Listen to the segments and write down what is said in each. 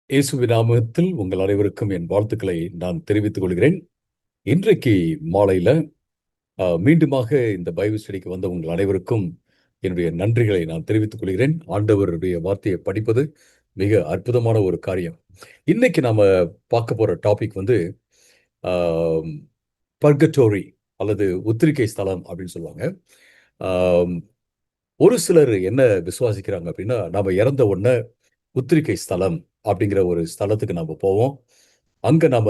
இயேசுவின் நாமத்தில் உங்கள் அனைவருக்கும் என் வாழ்த்துக்களை நான் தெரிவித்துக் கொள்கிறேன். இன்றைக்கு மாலையில மீண்டுமாக இந்த பைபிள் ஸ்டடிக்கு வந்த உங்கள் அனைவருக்கும் என்னுடைய நன்றிகளை நான் தெரிவித்துக் கொள்கிறேன். ஆண்டவருடைய வார்த்தையை படிப்பது மிக அற்புதமான ஒரு காரியம். இன்னைக்கு நாம பார்க்க போற டாபிக் வந்து பர்கட்டோரி அல்லது உத்திரிக்கை ஸ்தலம் அப்படின்னு சொல்லுவாங்க. ஆம், ஒரு சிலர் என்ன விசுவாசிக்கிறாங்க அப்படின்னா, நாம இறந்த உடனே உத்திரிக்கை ஸ்தலம் அப்படிங்கிற ஒரு ஸ்தலத்துக்கு நம்ம போவோம். அங்க நம்ம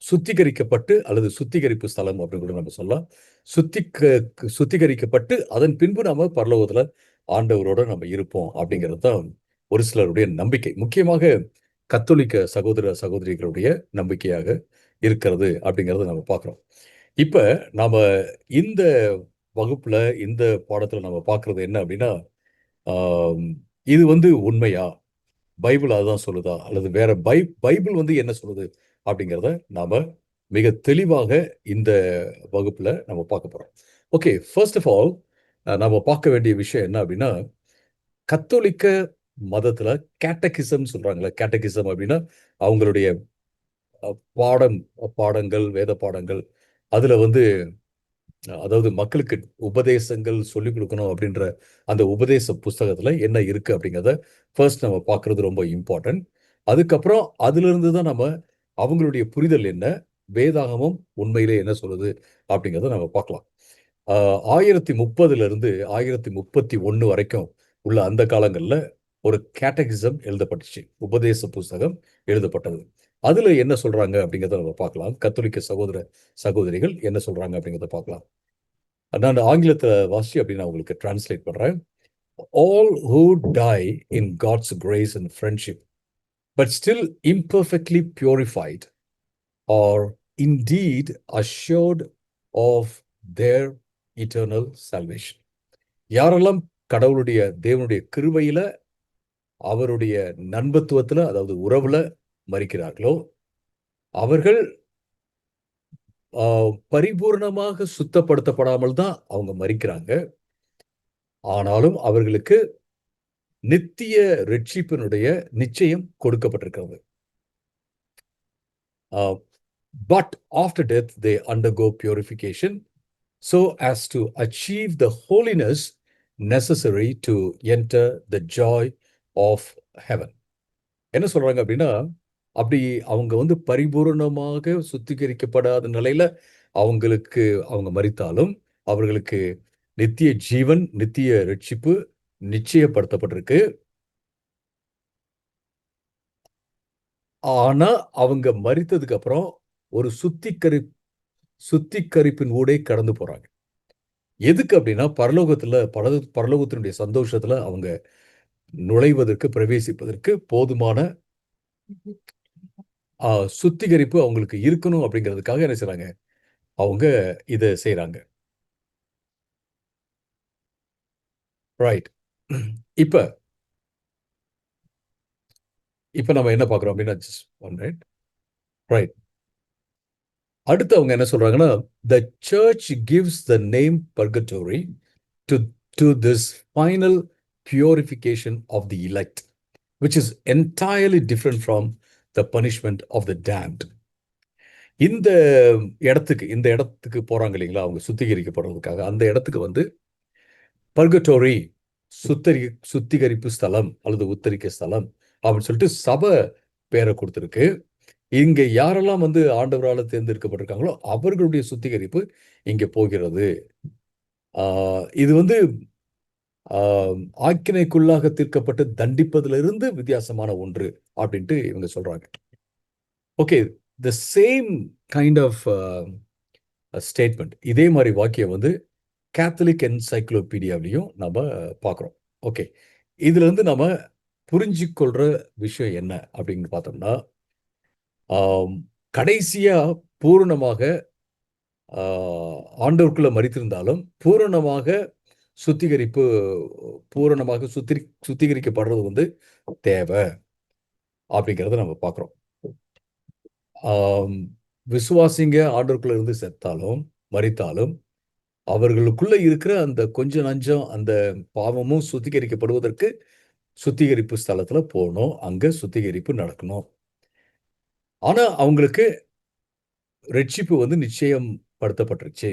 சுத்திகரிக்கப்பட்டு அல்லது சுத்திகரிப்பு ஸ்தலம் அப்படின்னு கூட நம்ம சொல்லலாம். சுத்திகரிக்கப்பட்டு அதன் பின்பு நாம பரலோகத்துல ஆண்டவரோட நம்ம இருப்போம் அப்படிங்கிறது தான் ஒரு சிலருடைய நம்பிக்கை. முக்கியமாக கத்தோலிக்க சகோதர சகோதரிகளுடைய நம்பிக்கையாக இருக்கிறது அப்படிங்கிறத நம்ம பார்க்கிறோம். இப்ப நாம இந்த வகுப்புல இந்த பாடத்துல நம்ம பார்க்கிறது என்ன அப்படின்னா, ஆம், இது வந்து உண்மையா? பைபிள் அதுதான் சொல்லுதா? அல்லது வேற பைபிள் வந்து என்ன சொல்லுது? அப்படிங்கிறத நாம மிக தெளிவாக இந்த வகுப்புல நம்ம பார்க்க போறோம். ஓகே, ஃபர்ஸ்ட் ஆஃப் ஆல் நாம பார்க்க வேண்டிய விஷயம் என்ன அப்படின்னா, கத்தோலிக்க மதத்துல கேட்டகிசம் சொல்றாங்கல்ல. கேட்டகிசம் அப்படின்னா அவங்களுடைய அ பாடம் பாடங்கள், வேத பாடங்கள். அதுல வந்து அதாவது மக்களுக்கு உபதேசங்கள் சொல்லிக் கொடுக்கணும் அப்படின்ற அந்த உபதேச புஸ்தகத்துல என்ன இருக்கு அப்படிங்கிறத ஃபர்ஸ்ட் நம்ம பார்க்கிறது ரொம்ப இம்பார்ட்டன்ட். அதுக்கப்புறம் அதிலிருந்து தான் நம்ம அவங்களுடைய புரிதல் என்ன, வேதாகமம் உண்மையிலே என்ன சொல்லுது அப்படிங்கிறத நம்ம பார்க்கலாம். 1030 இருந்து 1031 வரைக்கும் உள்ள அந்த காலங்கள்ல ஒரு கேட்டகிசம் எழுதப்பட்டுச்சு. உபதேச புஸ்தகம் எழுதப்பட்டது. அதுல என்ன சொல்றாங்க அப்படிங்கிறத நம்ம பார்க்கலாம். கத்தோலிக்க சகோதர சகோதரிகள் என்ன சொல்றாங்க அப்படிங்கிறத பார்க்கலாம். நான் ஆங்கிலத்துல வாசி அப்படி நான் உங்களுக்கு டிரான்ஸ்லேட் பண்றேன். All who die in God's grace and friendship, but still imperfectly purified, are indeed assured of their eternal salvation. யாரெல்லாம் கடவுளுடைய தேவனுடைய கிருபையில அவருடைய நண்பத்துவத்துல அதாவது உறவுல மரிக்கிறார்களோ அவர்கள் பரிபூர்ணமாக சுத்தப்படுத்தப்படாமல் தான் அவங்க மரிக்கிறாங்க. ஆனாலும் அவர்களுக்கு நித்திய ரட்சிப்பினுடைய நிச்சயம் கொடுக்கப்பட்டிருக்கிறது. But after death they undergo purification so as to achieve the holiness necessary to enter the joy of heaven. என்ன சொல்றாங்க அப்படின்னா, அப்படி அவங்க வந்து பரிபூரணமாக சுத்திகரிக்கப்படாத நிலையில அவங்க மரித்தாலும் அவர்களுக்கு நித்திய ஜீவன், நித்திய ரட்சிப்பு நிச்சயப்படுத்தப்பட்டிருக்கு. ஆனா அவங்க மரித்ததுக்கு அப்புறம் ஒரு சுத்திகரிப்பின் ஊடே கடந்து போறாங்க. எதுக்கு அப்படின்னா பரலோகத்தினுடைய சந்தோஷத்துல அவங்க நுழைவதற்கு, பிரவேசிப்பதற்கு போதுமான சுத்திகரிப்பு அவங்களுக்கு இருக்கணும் அப்படிங்கிறதுக்காக என்ன செய்றாங்க, அவங்க இத செய்றாங்க. ரைட். இப்ப இப்ப நம்ம என்ன பார்க்கிறோம் அப்படின்னா, ஜஸ்ட் ஒன் மினிட். ரைட். அடுத்து அவங்க என்ன சொல்றாங்கன்னா, "The church gives the name purgatory to to this final purification of the elect, which is entirely different from the punishment of the damned." இந்த இந்த இடத்துக்கு போறாங்க இல்லைங்களா? அவங்க சுத்திகரிக்கப்படுறதுக்காக. அந்த இடத்துக்கு வந்து பர்கட்டோரி சுத்தரி சுத்திகரிப்பு ஸ்தலம் அல்லது உத்தரிக்க ஸ்தலம் அப்படின்னு சொல்லிட்டு சபை பேரை கொடுத்திருக்கு. இங்க யாரெல்லாம் வந்து ஆண்டவரால தேர்ந்தெடுக்கப்பட்டிருக்காங்களோ அவர்களுடைய சுத்திகரிப்பு இங்க போகிறது. இது வந்து ஆக்கினைக்குள்ளாக தீர்க்கப்பட்டு தண்டிப்பதிலிருந்து வித்தியாசமான ஒன்று அப்படின்ட்டு இவங்க சொல்றாங்க. Okay, the same kind of statement, இதே மாதிரி வாக்கியம் வந்து கேத்தலிக் என்சைக்ளோபீடியாவிலையும் நம்ம பார்க்குறோம். ஓகே, இதுல இருந்து நம்ம புரிஞ்சுக்கொள்ற விஷயம் என்ன அப்படின்னு பார்த்தோம்னா, கடைசியா பூரணமாக ஆண்டவருக்குள்ள மரித்திருந்தாலும் பூரணமாக சுத்திகரிப்பு பூரணமாக சுத்திகரிக்கப்படுறது வந்து தேவை அப்படிங்கிறத நம்ம பார்க்குறோம். விசுவாசிங்க ஆண்டவருக்குள்ள இருந்து செத்தாலும் மரித்தாலும் அவர்களுக்குள்ள இருக்கிற அந்த கொஞ்சம் நஞ்சம் அந்த பாவமும் சுத்திகரிக்கப்படுவதற்கு சுத்திகரிப்பு ஸ்தலத்துல போகணும். அங்க சுத்திகரிப்பு நடக்கணும். ஆனா அவங்களுக்கு ரட்சிப்பு வந்து நிச்சயம் படுத்தப்பட்டுருச்சு.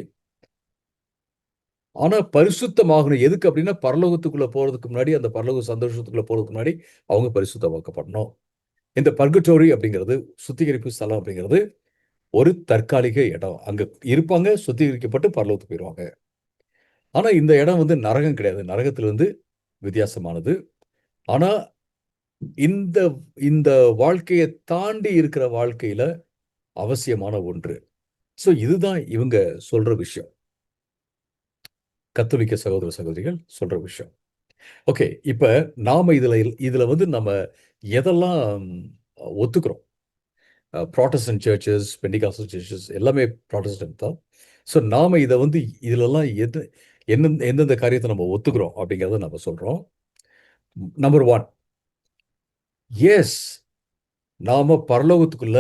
ஆனா பரிசுத்தமாகணும். எதுக்கு அப்படின்னா, பரலோகத்துக்குள்ள போறதுக்கு முன்னாடி, அந்த பரலோக சந்தோஷத்துக்குள்ள போறதுக்கு முன்னாடி, அவங்க பரிசுத்தமாக்கப்படணும். இந்த பர்கட்டோரி அப்படிங்கிறது, சுத்திகரிப்பு ஸ்தலம் அப்படிங்கிறது ஒரு தற்காலிக இடம். அங்க இருப்பாங்க, சுத்திகரிக்கப்பட்டு பரலோகத்துக்கு போயிருவாங்க. ஆனா இந்த இடம் வந்து நரகம் கிடையாது. நரகத்திலிருந்து வித்தியாசமானது. ஆனா இந்த இந்த வாழ்க்கைய தாண்டி இருக்கிற வாழ்க்கையில அவசியமான ஒன்று. ஸோ இதுதான் இவங்க சொல்ற விஷயம். கத்தோலிக்க சகோதர, சகோதரிகள் சொல்ற விஷயம். ஓகே. இப்ப நாம இதுல வந்து நம்ம எதெல்லாம் ஒத்துக்கிறோம்? புராட்டஸ்டன்ட் சர்ச்சஸ், பெண்டிகாஸ்டல் சர்ச்சஸ் எல்லாமே புராட்டஸ்டன்ட் தான். ஸோ நாம இத வந்து இதுலலாம் எந்தெந்த காரியத்த நம்ம ஒத்துக்கிறோம் அப்படிங்கிறத நம்ம சொல்றோம். நம்பர் 1, எஸ், நாம பரலோகத்துக்குள்ள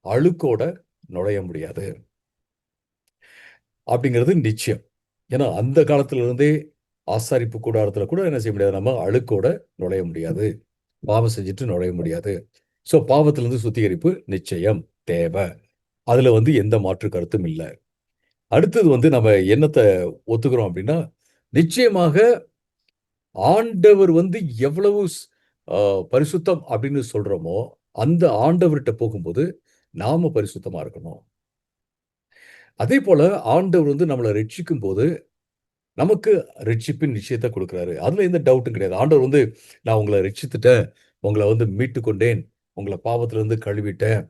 அழுக்கோட நுழைய முடியாது. அப்படிங்கிறது நிச்சயம். ஏன்னா அந்த காலத்துல இருந்தே ஆசாரிப்பு கூடாரத்துல கூட என்ன செய்ய முடியாது? நம்ம அழுக்கோட நுழைய முடியாது. பாவம் செஞ்சுட்டு நுழைய முடியாது. ஸோ பாவத்திலிருந்து சுத்திகரிப்பு நிச்சயம் தேவை. அதுல வந்து எந்த மாற்று கருத்தும் இல்ல. அடுத்தது வந்து நம்ம என்னத்த ஒத்துக்கிறோம் அப்படின்னா, நிச்சயமாக ஆண்டவர் வந்து எவ்வளவு பரிசுத்தம் அப்படின்னு சொல்றோமோ, அந்த ஆண்டவர்ட்ட போகும்போது நாம பரிசுத்தமா இருக்கணும். அதேபோல ஆண்டவர் வந்து நம்மள ரட்சிக்கும்போது, நமக்கு ரட்சிப்பின் நிச்சயத்த குடுக்குறாரு. அதுல எந்த டவுட்டும் கிடையாது. ஆண்டவர் வந்து நான் உங்கள ரட்சித்துட்டேன். உங்கள வந்து மீட்டுக் கொண்டேன். உங்கள பாவத்திலிருந்து கழுவிட்டேன்.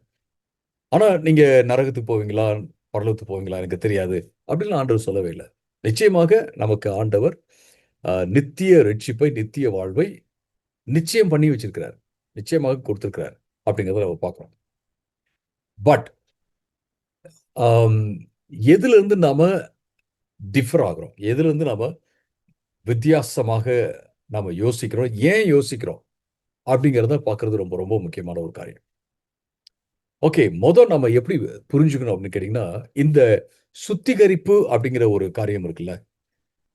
ஆனா, நீங்க நரகத்துக்கு போவீங்களா? பரலோகத்துக்கு போவீங்களா? எனக்கு தெரியாது. அப்படின்லாம் ஆண்டவர் சொல்லவே இல்ல. நிச்சயமாக நமக்கு ஆண்டவர் நித்திய ரட்சிப்பை, நித்திய வாழ்வை நிச்சயம் பண்ணி வச்சிருக்கிறார். நிச்சயமாக கொடுத்திருக்கிறார். அப்படிங்கிறத நம்ம பார்க்கிறோம். பட் அம் எதிலிருந்து நாம டிஃபர் ஆகுறோம்? எதிலிருந்து நாம வித்தியாசமாக நாம யோசிக்கிறோம்? ஏன் யோசிக்கிறோம்? அப்படிங்கிறத பார்க்கிறது ரொம்ப ரொம்ப முக்கியமான ஒரு காரியம். ஓகே. நம்ம எப்படி புரிஞ்சுக்கணும் அப்படின்னு கேட்டீங்கன்னா, இந்த சுத்திகரிப்பு அப்படிங்கிற ஒரு காரியம் இருக்குல்ல.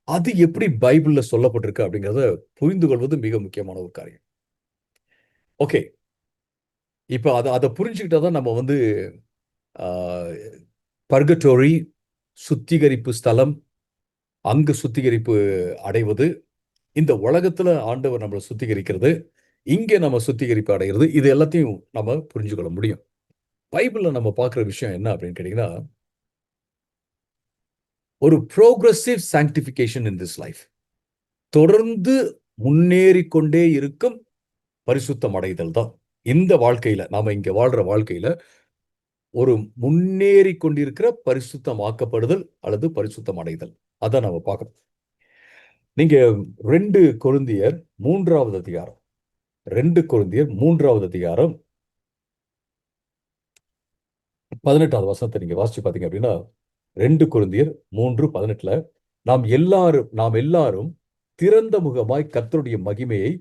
அது எப்படி பைபிள்ல சொல்லப்பட்டிருக்கு அப்படிங்கிறத புரிந்து கொள்வது மிக முக்கியமான ஒரு காரியம். ஓகே. இப்ப அத அத புரிஞ்சுக்கிட்டா தான் நம்ம வந்து ஆ பர்கட்டோரி, சுத்திகரிப்பு ஸ்தலம், அங்கு சுத்திகரிப்பு அடைவது, இந்த உலகத்துல ஆண்டவர் நம்மள சுத்திகரிக்கிறது, இங்க நம்ம சுத்திகரிப்பு அடையிறது, இது எல்லாத்தையும் நம்ம புரிஞ்சு கொள்ள முடியும். பைபிள்ல நம்ம பார்க்கிற விஷயம் என்ன அப்படின்னு கேட்டீங்கன்னா, ஒரு progressive sanctification in this life. தொடர்ந்து முன்னேறிக் கொண்டே இருக்கும் பரிசுத்தம் அடைதல் தான். இந்த வாழ்க்கையில, நாம இங்க வாழ்ற வாழ்க்கையில, ஒரு முன்னேறிக் கொண்டிருக்கிற பரிசுத்தமாக்கப்படுதல் அல்லது பரிசுத்தம் அடைதல். அதான் நம்ம பார்க்கணும். நீங்க 2 கொரிந்தியர் 3வது அதிகாரம். 2 கொரிந்தியர் 3வது அதிகாரம் 18வது வசனத்த நீங்க வாசிச்சு பார்த்தீங்க அப்படின்னா, 2 கொரிந்தியர் 3:18ல நாம் எல்லாரும் திறந்த முகமாய் கர்த்தருடைய மகிமையை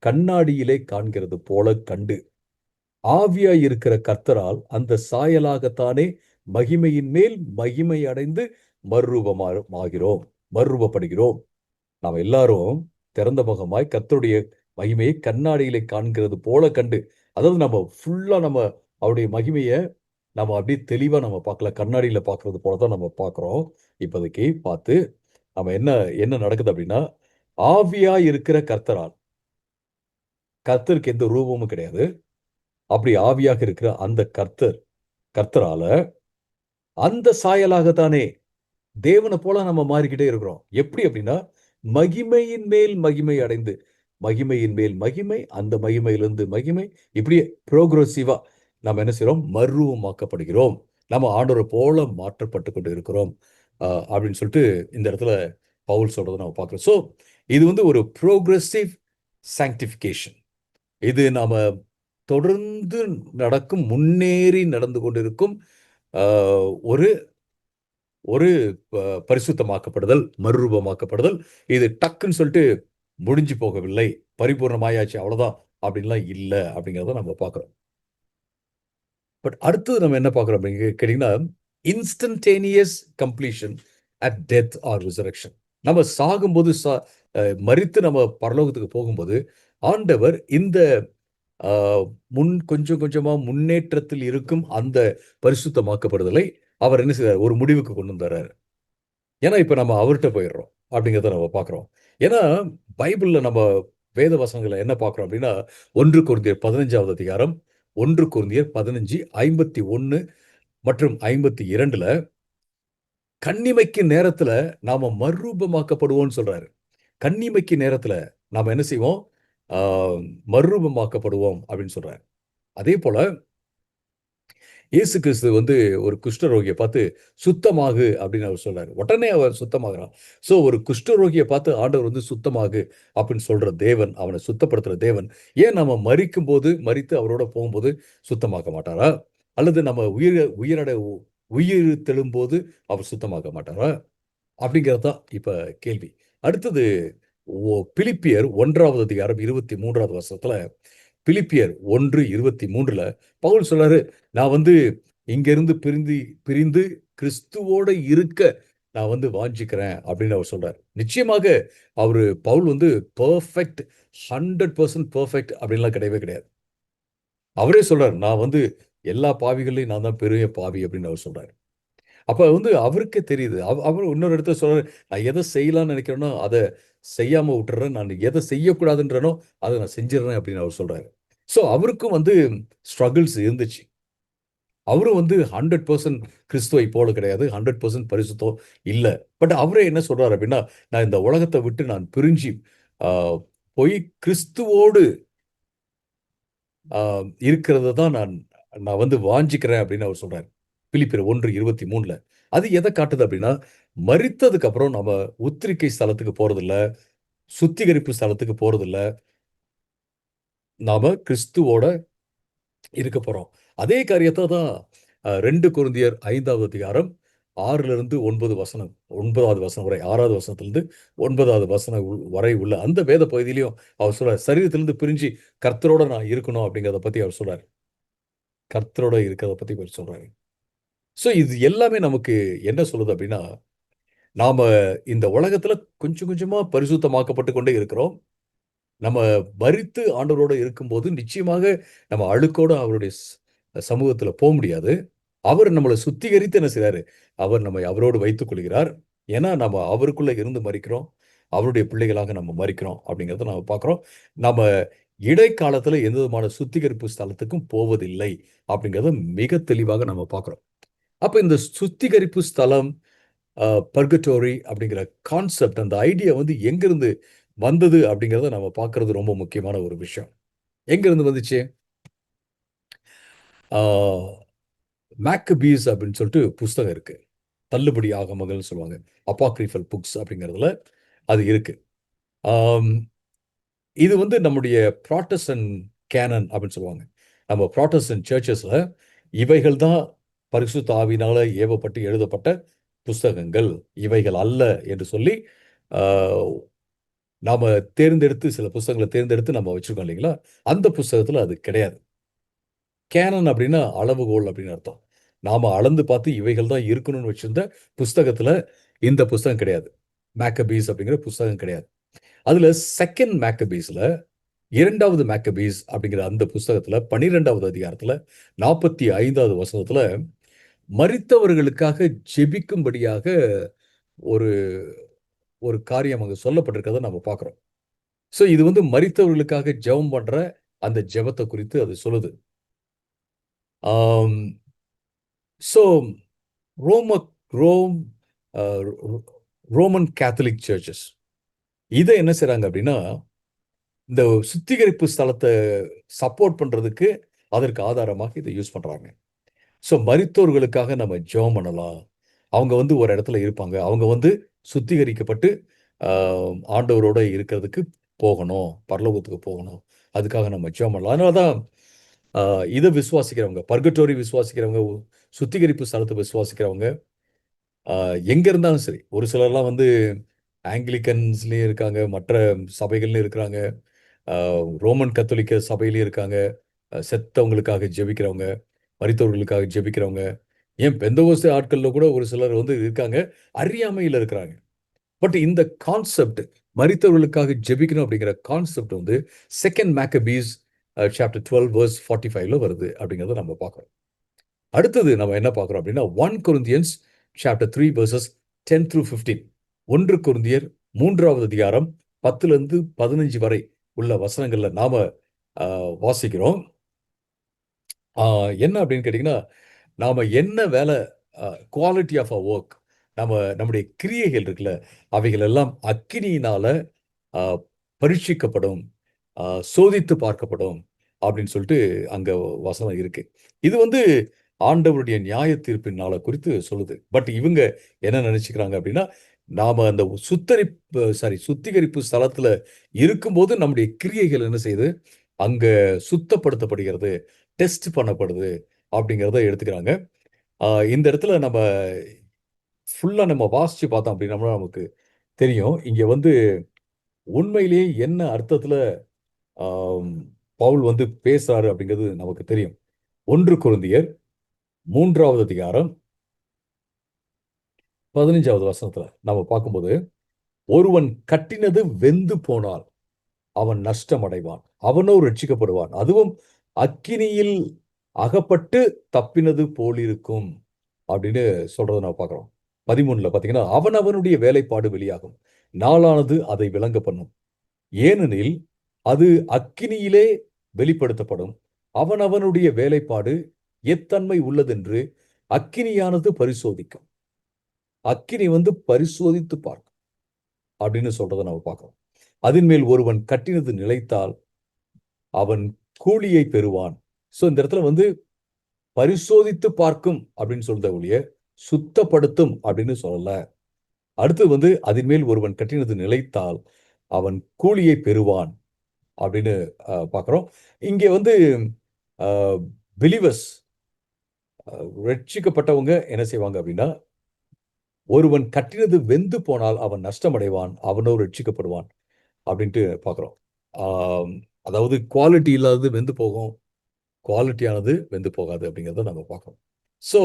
கண்ணாடியிலே காண்கிறது போல கண்டு ஆவியாய் இருக்கிற கர்த்தரால் அந்த சாயலாகத்தானே மகிமையின் மேல் மகிமை அடைந்து மறுரூபமாகிறோம், மறுரூபப்படுகிறோம். நாம் எல்லாரும் திறந்த முகமாய் கர்த்தருடைய மகிமையை கண்ணாடியிலே காண்கிறது போல கண்டு, அதாவது நம்ம ஃபுல்லா நம்ம அவருடைய மகிமைய நம்ம அப்படியே தெளிவா நம்ம பார்க்கல. கண்ணாடியில பார்க்கிறது போல தான் நம்ம பார்க்கிறோம். இப்போதைக்கு பார்த்து நம்ம என்ன என்ன நடக்குது அப்படின்னா, ஆவியாய் இருக்கிற கர்த்தரால், கர்த்தருக்கு எந்த ரூபமும் கிடையாது. அப்படி ஆவியாக இருக்கிற அந்த கர்த்தரால அந்த சாயலாகத்தானே தேவனை போல நம்ம மாறிக்கிட்டே இருக்கிறோம். எப்படி அப்படின்னா, மகிமையின் மேல் மகிமை அடைந்து, மகிமையின் மேல் மகிமை, அந்த மகிமையிலிருந்து மகிமை, இப்படியே புரோகிரசிவா நம்ம என்ன செய்றோம்? மறுரூபமாக்கப்படுகிறோம். நம்ம ஆண்டவரை போல மாற்றப்பட்டுக் கொண்டு இருக்கிறோம். அப்படின்னு சொல்லிட்டு இந்த இடத்துல பவுல் சொல்றத நம்ம பார்க்கிறோம். ஸோ இது வந்து ஒரு புரோகிரசிவ் சாங்டிஃபிகேஷன். இது நாம தொடர்ந்து நடக்கும், முன்னேறி நடந்து கொண்டிருக்கும் அ ஒரு ஒரு பரிசுத்தமாக்கப்படுதல், மறுரூபமாக்கப்படுதல். இது டக்குன்னு சொல்லிட்டு முடிஞ்சு போகவில்லை. பரிபூரணமாயாச்சு அவ்வளோதான் அப்படின்லாம் இல்ல அப்படிங்கிறத நம்ம பார்க்கிறோம். பட் அடுத்தது நம்ம என்ன பார்க்கிறோம் அப்படின்னு கேட்டீங்கன்னா, instantaneous completion at death or resurrection. நம்ம சாகும்போது மரித்து நம்ம பரலோகத்துக்கு போகும்போது, ஆண்டவர் இந்த ஆ, கொஞ்சம் கொஞ்சமா முன்னேற்றத்தில் இருக்கும் அந்த பரிசுத்தமாக்கப்படுதலை அவர் என்ன செய்றார்? ஒரு முடிவுக்கு கொண்டு வந்துர்றாரு. ஏன்னா, இப்ப நம்ம அவர்ட்ட போயிடுறோம். அப்படிங்கிறத நம்ம பார்க்கிறோம். ஏன்னா, பைபிள்ல நம்ம வேத வசனங்கள்ல என்ன பார்க்கிறோம் அப்படின்னா, 1 கொரிந்தியர் 15வது அதிகாரம், 1 கொரிந்தியர் 15, 51 மற்றும் 52ல கன்னிமைக்கு நேரத்துல நாம மறுரூபமாக்கப்படுவோம்ன்னு சொல்றாரு. கன்னிமைக்கு நேரத்துல நாம என்ன செய்வோம்? ஆ மறுரூபமாக்கப்படுவோம் அப்படின்னு சொல்றாரு. அதேபோல இயேசு கிறிஸ்து வந்து ஒரு குஷ்டரோகிய பார்த்து, "சுத்தமாகு" அப்படின்னு அவர் சொல்றாரு. உடனே அவர் சுத்தமாகுறான். ஸோ ஒரு குஷ்டரோகிய பார்த்து ஆண்டவர் வந்து "சுத்தமாகு" அப்படின்னு சொல்ற தேவன், அவன சுத்தப்படுத்துற தேவன், ஏன் நம்ம மரிக்கும்போது, மரித்து அவரோட போகும்போது சுத்தமாக்க மாட்டாரா? அல்லது நம்ம உயிர் தெழும்போது அவர் சுத்தமாக்க மாட்டாரா? அப்படிங்கிறது தான் இப்ப கேள்வி. அடுத்தது பிலிப்பியர் 1வது அதிகாரம் 23வது வசனத்துல பிலிப்பியர் 1:23ல பவுல் சொல்றாரு, "நான் வந்து இங்கிருந்து பிரிந்து கிறிஸ்துவோட இருக்க நான் வந்து வாஞ்சிக்கிறேன்." அப்படின்னு அவர் சொல்றாரு. நிச்சயமாக பவுல் வந்து பெர்ஃபெக்ட் 100% பெர்ஃபெக்ட் அப்படின்லாம் கிடையவே கிடையாது. அவரே சொல்றாரு, "நான் வந்து எல்லா பாவிகள்லயும் நான் தான் பெரிய பாவி." அப்படின்னு அவர் சொல்றாரு. அப்ப வந்து அவருக்கே தெரியுது. அவரு இன்னொரு இடத்துல சொல்றாரு, "நான் எத செய்யலாம்னு நினைக்கிறேனோ, அத செய்யாம விட்டுர்றேன். நான் எத செய்யக்கூடாதுன்றேனோ, அத நான் செஞ்சுர்றேன்." அப்படின்னு அவர் சொல்றாரு. ஸோ அவருக்கும் வந்து ஸ்ட்ரகிள்ஸ் இருந்துச்சு. அவரும் வந்து 100% கிறிஸ்துவை போல கிடையாது. 100% பரிசுத்தம் இல்ல. பட் அவரே என்ன சொல்றாரு அப்படின்னா, "நான் இந்த உலகத்த விட்டு நான் பிரிஞ்சு ஆ போய் கிறிஸ்துவோடு ஆ இருக்கிறத தான் நான் நான் வந்து வாஞ்சிக்கிறேன்." அப்படின்னு அவர் சொல்றாரு. பிலிப்பியர் 1:23ல. அது எத காட்டுது அப்படின்னா, மரித்ததுக்கு அப்புறம் நம்ம உத்திரிக்கை ஸ்தலத்துக்கு போறதில்ல. சுத்திகரிப்பு ஸ்தலத்துக்கு போறதில்ல. நாம கிறிஸ்துவோட இருக்க போறோம். அதே காரியத்த தான் 2 கொரிந்தியர் 5வது அதிகாரம் 6லிருந்து 9 வசனம் 9வது வசனம் வரை 6வது வசனத்திலிருந்து 9வது வசனம் வரை உள்ள அந்த வேத பகுதியிலயும் அவர் சொல்றார். சரீரத்திலிருந்து பிரிஞ்சு கர்த்தரோட நான் இருக்கணும் அப்படிங்கிறத பத்தி அவர் சொல்றாரு. கர்த்தரோட இருக்கிறத பத்தி அவர் சொல்றாரு. ஸோ இது எல்லாமே நமக்கு என்ன சொல்லுது அப்படின்னா, நாம இந்த உலகத்துல கொஞ்சம் கொஞ்சமா பரிசுத்தமாக்கப்பட்டு கொண்டே இருக்கிறோம். நம்ம மரித்து ஆண்டவரோட இருக்கும்போது, நிச்சயமாக நம்ம அழுக்கோட அவருடைய சமூகத்துல முடியாது. அவர் நம்மள சுத்திகரித்து என்ன செய்றாரு? அவர் நம்மை அவரோடு வைத்துக் கொள்கிறார். ஏன்னா, நம்ம அவருக்குள்ள இருந்து மரிக்கிறோம். அவருடைய பிள்ளைகளாக நம்ம மரிக்கிறோம் அப்படிங்கிறத நம்ம பார்க்கிறோம். நம்ம இடைக்காலத்துல எந்த விதமான சுத்திகரிப்பு ஸ்தலத்துக்கும் போவதில்லை அப்படிங்கிறத மிக தெளிவாக நம்ம பார்க்கிறோம். அப்ப இந்த சுத்திகரிப்பு ஸ்தலம், அ பர்கட்டோரி அப்படிங்கிற கான்செப்ட் அந்த ஐடியா வந்து எங்கிருந்து வந்தது அப்படிங்கிறத நம்ம பார்க்கிறது ரொம்ப முக்கியமான ஒரு விஷயம். எங்கிருந்து வந்துச்சு? ஆ மேக்கபீஸ் அப்படின்னு சொல்லிட்டு புஸ்தகம் இருக்கு. தள்ளுபடி ஆகமங்கள்னு சொல்லுவாங்க. அப்பாக்ரிஃபல் புக்ஸ் அப்படிங்கிறதுல அது இருக்கு. ஆம் இது வந்து நம்முடைய புராட்டஸ்டன்ட் கேனன் அப்படின்னு சொல்லுவாங்க. நம்ம புராட்டஸ்டன்ட் சர்ச்சஸ்ல இவைகள் தான் பரிசுத்த ஆவியினால ஏவப்பட்டு எழுதப்பட்ட புஸ்தகங்கள். இவைகள் அல்ல என்று சொல்லி, ஆ நாம தேர்ந்தெடுத்து சில புஸ்தகங்கள தேர்ந்தெடுத்து நம்ம வச்சிருக்கோம் இல்லைங்களா? அந்த புஸ்தகத்துல அது கிடையாது. கேனன் அப்படின்னா அளவுகோல் அப்படின்னு அர்த்தம். நாம அளந்து பார்த்து இவைகள் தான் இருக்கணும்னு வச்சிருந்த புஸ்தகத்துல இந்த புஸ்தகம் கிடையாது. மேக்கபீஸ் அப்படிங்கிற புஸ்தகம் கிடையாது. அதுல 2 மேக்கபீஸ்ல 2வது மேக்கபீஸ் அப்படிங்கிற அந்த புஸ்தகத்துல 12வது அதிகாரத்துல 45வது வசனத்துல மரித்தவர்களுக்காக ஜெபிக்கும்படியாக ஒரு ஒரு காரியம் அங்க சொல்லப்பட்டிருக்கிறத நம்ம பார்க்கிறோம். சோ இது வந்து மரித்தவர்களுக்காக ஜெபம் பண்ற அந்த ஜெபத்த குறித்து அது சொல்லுது. ஆம். சோ ரோம ரோம் அ ரோ ரோமன் கேத்தலிக் சர்ச்சஸ் இத என்ன செய்றாங்க அப்டின்னா, இந்த சுத்திகரிப்பு ஸ்தலத்த சப்போர்ட் பண்றதுக்கு அதற்கு ஆதாரமாக இத யூஸ் பண்றாங்க. சோ மரித்தோர்களுக்காக நம்ம ஜெபம் பண்ணலாம். அவங்க வந்து ஒரு இடத்துல இருப்பாங்க. அவங்க வந்து சுத்திகரிக்கப்பட்டு ஆ ஆண்டவரோட இருக்கிறதுக்கு போகணும். பரலோகத்துக்கு போகணும். அதுக்காக நம்ம ஜெபம் பண்ணலாம். அதனால தான் ஆ இத விசுவாசிக்கிறவங்க, பர்கட்டோரி விசுவாசிக்கிறவங்க, சுத்திகரிப்பு ஸ்தலத்த விசுவாசிக்கிறவங்க எங்க இருந்தாலும் சரி. ஒரு சிலர்லாம் வந்து ஆங்கிலிகன்ஸ்லயும் இருக்காங்க. மற்ற சபைகள்லயும் இருக்கிறாங்க. அ ரோமன் கத்தோலிக்க சபையிலயும் இருக்காங்க. செத்தவங்களுக்காக ஜெபிக்கிறவங்க, மரித்தவர்களுக்காக ஜெபிக்கிறவங்க. ஏன் பெந்தகோஸ்தே ஆட்கள்ல கூட ஒரு சிலர் வந்து இருக்காங்க. அறியாமையில இருக்கிறாங்க. பட் இந்த கான்செப்ட் மரித்தவர்களுக்காக ஜெபிக்கணும் அப்படிங்கிற கான்செப்ட் வந்து செகண்ட் மேக்கபீஸ் சாப்டர் 12 verse 45ல வருது அப்படிங்கிறத நம்ம பார்க்குறோம். அடுத்தது நம்ம என்ன பார்க்குறோம் அப்படின்னா 1 Corinthians சாப்டர் 3 verses 10 through 15. 1 கொரிந்தியர் 3வது அதிகாரம் 10லிருந்து 15 வரை உள்ள வசனங்கள்ல நாம வாசிக்கிறோம். என்ன அப்படின்னு கேட்டிங்கன்னா, நாம என்ன வேலை, குவாலிட்டி ஆஃப் அவர் ஒர்க், நம்முடைய கிரியைகள் இருக்குல்ல, அவைகள் எல்லாம் அக்கினியினால பரீட்சிக்கப்படும், சோதித்து பார்க்கப்படும் அப்படின்னு சொல்லிட்டு அங்க வசனம் இருக்கு. இது வந்து ஆண்டவருடைய நியாய தீர்ப்பின் நாளை குறித்து சொல்லுது. பட் இவங்க என்ன நினைச்சுக்கிறாங்க அப்படின்னா, நாம அந்த சுத்திகரிப்பு ஸ்தலத்துல இருக்கும்போது நம்முடைய கிரியைகள் என்ன செய்யுது, அங்க சுத்தப்படுத்தப்படுகிறது, டெஸ்ட் பண்ணப்படுது அப்படிங்கிறத எடுத்துக்கிறாங்க. இந்த இடத்துல நம்ம ஃபுல்லா நம்ம வாசிச்சு பார்த்தோம் அப்படின்னா நமக்கு தெரியும். இங்க வந்து உண்மையிலேயே என்ன அர்த்தத்துல பவுல் வந்து பேசுறாரு அப்படிங்கிறது நமக்கு தெரியும். 1 கொரிந்தியர் 3வது அதிகாரம் 15வது வசனத்துல நம்ம பார்க்கும்போது, ஒருவன் கட்டினது வெந்து போனால் அவன் நஷ்டம் அடைவான், அவனோ ரட்சிக்கப்படுவான், அதுவும் அக்கினியில் அகப்பட்டு தப்பினது போலிருக்கும் அப்படின்னு சொல்றதை நான் பார்க்கிறோம். 13ல பாத்தீங்கன்னா, அவன் அவனுடைய வேலைப்பாடு வெளியாகும், நாளானது அதை விளங்க பண்ணும், ஏனெனில் அது அக்கினியிலே வெளிப்படுத்தப்படும், அவன் அவனுடைய வேலைப்பாடு எத்தன்மை உள்ளதென்று அக்கினியானது பரிசோதிக்கும். அக்கினி வந்து பரிசோதித்து பார்க்கும் அப்படின்னு சொல்றதை நம்ம பார்க்கிறோம். அதன் மேல் ஒருவன் கட்டினது நிலைத்தால் அவன் கூலியை பெறுவான். சோ இந்த இடத்துல வந்து பரிசோதித்து பார்க்கும் அப்படின்னு சொல்றத ஒழிய சுத்தப்படுத்தும் அப்படின்னு சொல்லல. அடுத்து வந்து அதன் மேல் ஒருவன் கட்டினது நிலைத்தால் அவன் கூலியை பெறுவான் அப்படின்னு பார்க்கிறோம். இங்கே வந்து பிலிவர்ஸ், ரட்சிக்கப்பட்டவங்க என்ன செய்வாங்க அப்படின்னா, ஒருவன் கட்டினது வெந்து போனால் அவன் நஷ்டமடைவான், அவனோ ரட்சிக்கப்படுவான் அப்படின்ட்டு பார்க்கிறோம். அதாவது குவாலிட்டி இல்லாதது வெந்து போகும், குவாலிட்டியானது வெந்து போகாது அப்படிங்கிறத நம்ம பார்க்கிறோம். ஸோ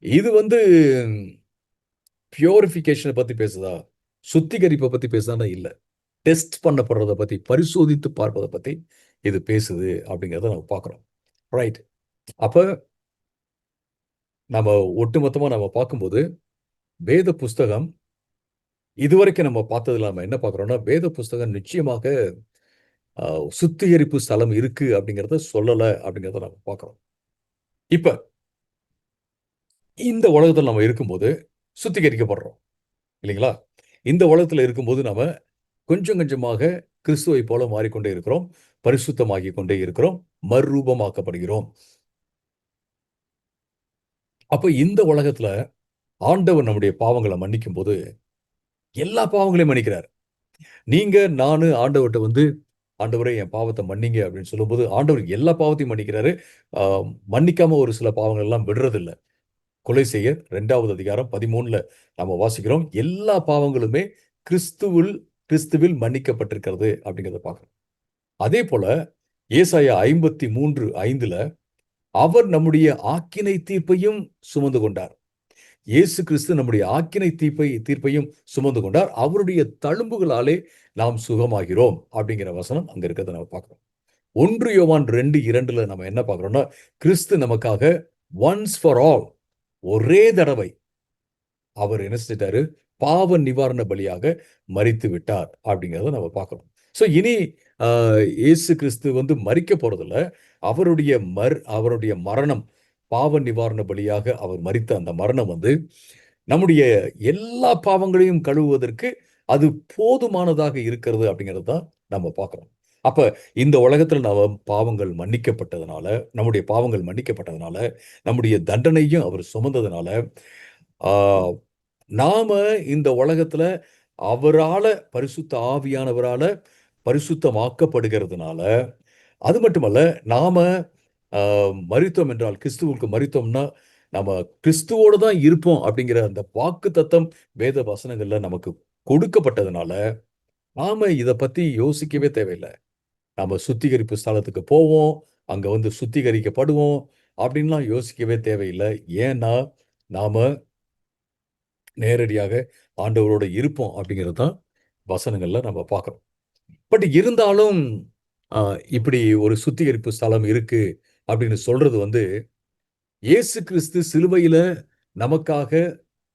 இது வந்து பியூரிஃபிகேஷனை பத்தி பேசுதா, சுத்திகரிப்பை பத்தி பேசுதானா? இல்லை, டெஸ்ட் பண்ணப்படுறதை பத்தி, பரிசோதித்து பார்ப்பதை பத்தி இது பேசுது அப்படிங்கிறத நம்ம பார்க்கிறோம். ரைட். அப்ப நம்ம ஒட்டுமொத்தமா நம்ம பார்க்கும்போது வேத புஸ்தகம் இதுவரைக்கும் நம்ம பார்த்ததுல நம்ம என்ன பார்க்கிறோம்னா, வேத புஸ்தகம் நிச்சயமாக சுத்திகரிப்பு ஸ்தலம் இருக்கு அப்படிங்கிறத சொல்லல அப்படிங்கிறத நம்ம பார்க்கிறோம். இப்ப இந்த உலகத்தில் நம்ம இருக்கும்போது சுத்திகரிக்கப்படுறோம் இல்லைங்களா? இந்த உலகத்தில் இருக்கும்போது நாம கொஞ்சம் கொஞ்சமாக கிறிஸ்துவை போல மாறிக்கொண்டே இருக்கிறோம், பரிசுத்தமாகிக் கொண்டே இருக்கிறோம், மறுரூபமாக்கப்படுகிறோம். அப்ப இந்த உலகத்துல ஆண்டவர் நம்முடைய பாவங்களை மன்னிக்கும் போது எல்லா பாவங்களையும் மன்னிக்கிறார். நீங்க நானு ஆண்டவர்கிட்ட வந்து, ஆண்டவரே என் பாவத்தை மன்னிங்க அப்படின்னு சொல்லும்போது ஆண்டவர் எல்லா பாவத்தையும் மன்னிக்கிறாரு. மன்னிக்காம ஒரு சில பாவங்கள் எல்லாம் விடுறதில்லை. கொலை செய்ய 2வது அதிகாரம் 13ல நம்ம வாசிக்கிறோம், எல்லா பாவங்களுமே கிறிஸ்துவில் மன்னிக்கப்பட்டிருக்கிறது அப்படிங்கிறத பார்க்கிறோம். அதே போல ஏசாயா 53:5ல அவர் நம்முடைய ஆக்கினை தீர்ப்பையும் சுமந்து கொண்டார். இயேசு கிறிஸ்து நம்முடைய ஆக்கினை தீர்ப்பையும் சுமந்து கொண்டார், அவருடைய தழும்புகளாலே நாம் சுகமாகிறோம் அப்படிங்கிற வசனம் அங்க இருக்கிறத நம்ம பார்க்கிறோம். 1 யோவான் 2:2ல நம்ம என்ன பார்க்கிறோம்னா, கிறிஸ்து நமக்காக ஒன்ஸ் ஃபார் ஆல், ஒரே தடவை அவர் என்ன செஞ்சிட்டாரு, பாவ நிவாரண பலியாக மரித்து விட்டார் அப்படிங்கிறத நம்ம பார்க்கிறோம். ஸோ இனி இயேசு கிறிஸ்து வந்து மரிக்க போறதில்ல, அவருடைய மரணம், பாவ நிவாரண பலியாக அவர் மரித்த அந்த மரணம் வந்து நம்முடைய எல்லா பாவங்களையும் கழுவுவதற்கு அது போதுமானதாக இருக்கிறது அப்படிங்கிறது தான் நம்ம பார்க்கிறோம். அப்ப இந்த உலகத்தில் பாவங்கள் மன்னிக்கப்பட்டதுனால, நம்முடைய பாவங்கள் மன்னிக்கப்பட்டதுனால, நம்முடைய தண்டனையும் அவர் சுமந்ததுனால, நாம இந்த உலகத்துல அவரால, பரிசுத்த ஆவியானவரால பரிசுத்தமாக்கப்படுகிறதுனால, அது மட்டுமல்ல, நாம மரித்தோம் என்றால், கிறிஸ்துவுக்கு மரித்தோம்னா நம்ம கிறிஸ்துவோடு தான் இருப்போம் அப்படிங்கிற அந்த வாக்கு தத்தம் வேத வசனங்கள்ல நமக்கு கொடுக்கப்பட்டதுனால நாம இதை பத்தி யோசிக்கவே தேவையில்லை. நாம சுத்திகரிப்பு ஸ்தலத்துக்கு போவோம், அங்க வந்து சுத்திகரிக்கப்படுவோம் அப்படின்லாம் யோசிக்கவே தேவையில்லை. ஏன்னா நாம நேரடியாக ஆண்டவரோட இருப்போம் அப்படிங்கிறது தான் வசனங்கள்ல நம்ம பார்க்கிறோம். பட் இருந்தாலும் இப்படி ஒரு சுத்திகரிப்பு ஸ்தலம் இருக்கு அப்படின்னு சொல்றது வந்து இயேசு கிறிஸ்து சிலுவையில நமக்காக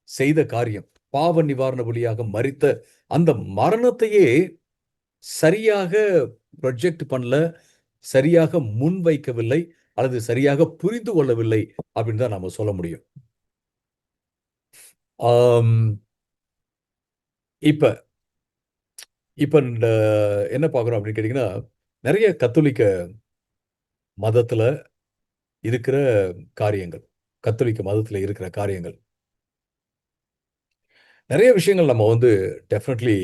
செய்த காரியம், பாவ நிவாரண பலியாக மரித்த அந்த மரணத்தையே சரியாக ப்ரொஜெக்ட் பண்ணல, சரியாக முன்வைக்கவில்லை, அல்லது சரியாக புரிந்து கொள்ளவில்லை அப்படின்னு தான் நாம சொல்ல முடியும். ஆம், இப்ப இப்ப இந்த என்ன பார்க்குறோம் அப்படின்னு கேட்டீங்கன்னா, நெறைய கத்தோலிக்க மதத்துல இருக்கிற காரியங்கள். கத்தோலிக்க மதத்துல இருக்கிற காரியங்கள். நெறைய விஷயங்கள் நம்ம வந்து டெஃபினெட்லி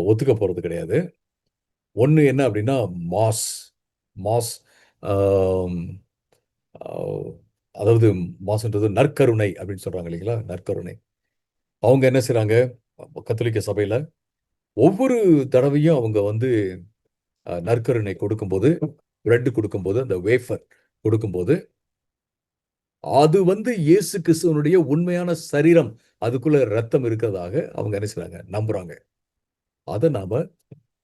ஒத்துக்க போறது கிடையாது. ஒண்ணு என்ன அப்படின்னா, மாஸ். மாஸ் ஆம் அ அதாவது மாஸ்ன்றது நற்கருணை அப்படின்னு சொல்றாங்க இல்லைங்களா? நற்கருணை. அவங்க என்ன செய்றாங்க, கத்தோலிக்க சபையில ஒவ்வொரு தடவையும் அவங்க வந்து நற்கருணை கொடுக்கும்போது, பிரெட் குடுக்கும்போது, அந்த வேஃபர் கொடுக்கும்போது, அது வந்து இயேசு கிறிஸ்துவனுடைய உண்மையான சரீரம். அதுக்குள்ள ரத்தம் இருக்கிறதாக அவங்க என்ன செய்றாங்க, நம்புறாங்க. அத நாம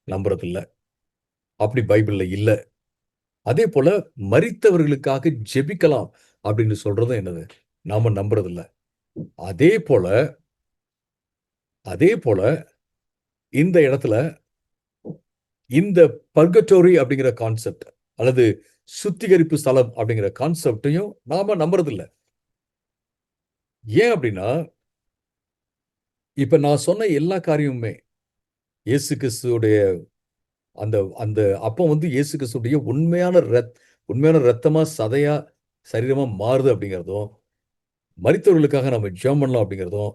நம்புறதில்ல. அப்படி பைபிள்ல இல்ல. அதேபோல மரித்தவர்களுக்காக ஜெபிக்கலாம் அப்படின்னு சொல்றதும் என்னது, நாம நம்புறதில்ல. அதே போல அதே போல இந்த இடத்துல இந்த பர்கட்டோரி அப்படிங்கிற கான்செப்ட் அல்லது சுத்திகரிப்பு ஸ்தலம் அப்படிங்கிற கான்செப்ட்டையும் நாம நம்புறதில்ல. ஏன் அப்படின்னா, இப்ப நான் சொன்ன எல்லா காரியமுமே இயேசு கிறிஸ்துவுடைய அந்த அந்த அப்பம் வந்து இயேசு கிறிஸ்துவுடைய உண்மையான ரத்தமா, சதையா, சரீரமா மாறுது அப்படிங்கிறதும், மரித்தவர்களுக்காக நம்ம ஜெபம் பண்ணலாம் அப்படிங்கிறதும்,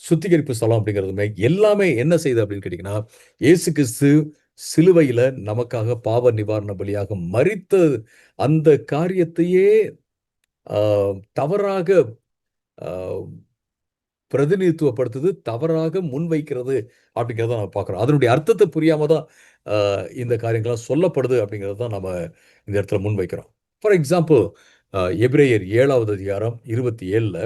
சுத்திகரிப்பு ஸ்தலம் அப்படிங்கிறதுமே எல்லாமே என்ன செய்யுது அப்படின்னு கேட்டீங்கன்னா, இயேசு கிறிஸ்து சிலுவையில நமக்காக பாவ நிவாரண பலியாக மரித்த அந்த காரியத்தையே அ தவறாக அ பிரதிநிதித்துவப்படுத்துது, தவறாக முன்வைக்கிறது அப்படிங்கிறத நம்ம பார்க்குறோம். அதனுடைய அர்த்தத்த புரியாம தான் இந்த காரியங்கள்லாம் சொல்லப்படுது அப்படிங்கிறது தான் நம்ம இந்த இடத்துல முன்வைக்கிறோம். ஃபார் எக்ஸாம்பிள் எபிரேயர் 7வது அதிகாரம் 27ல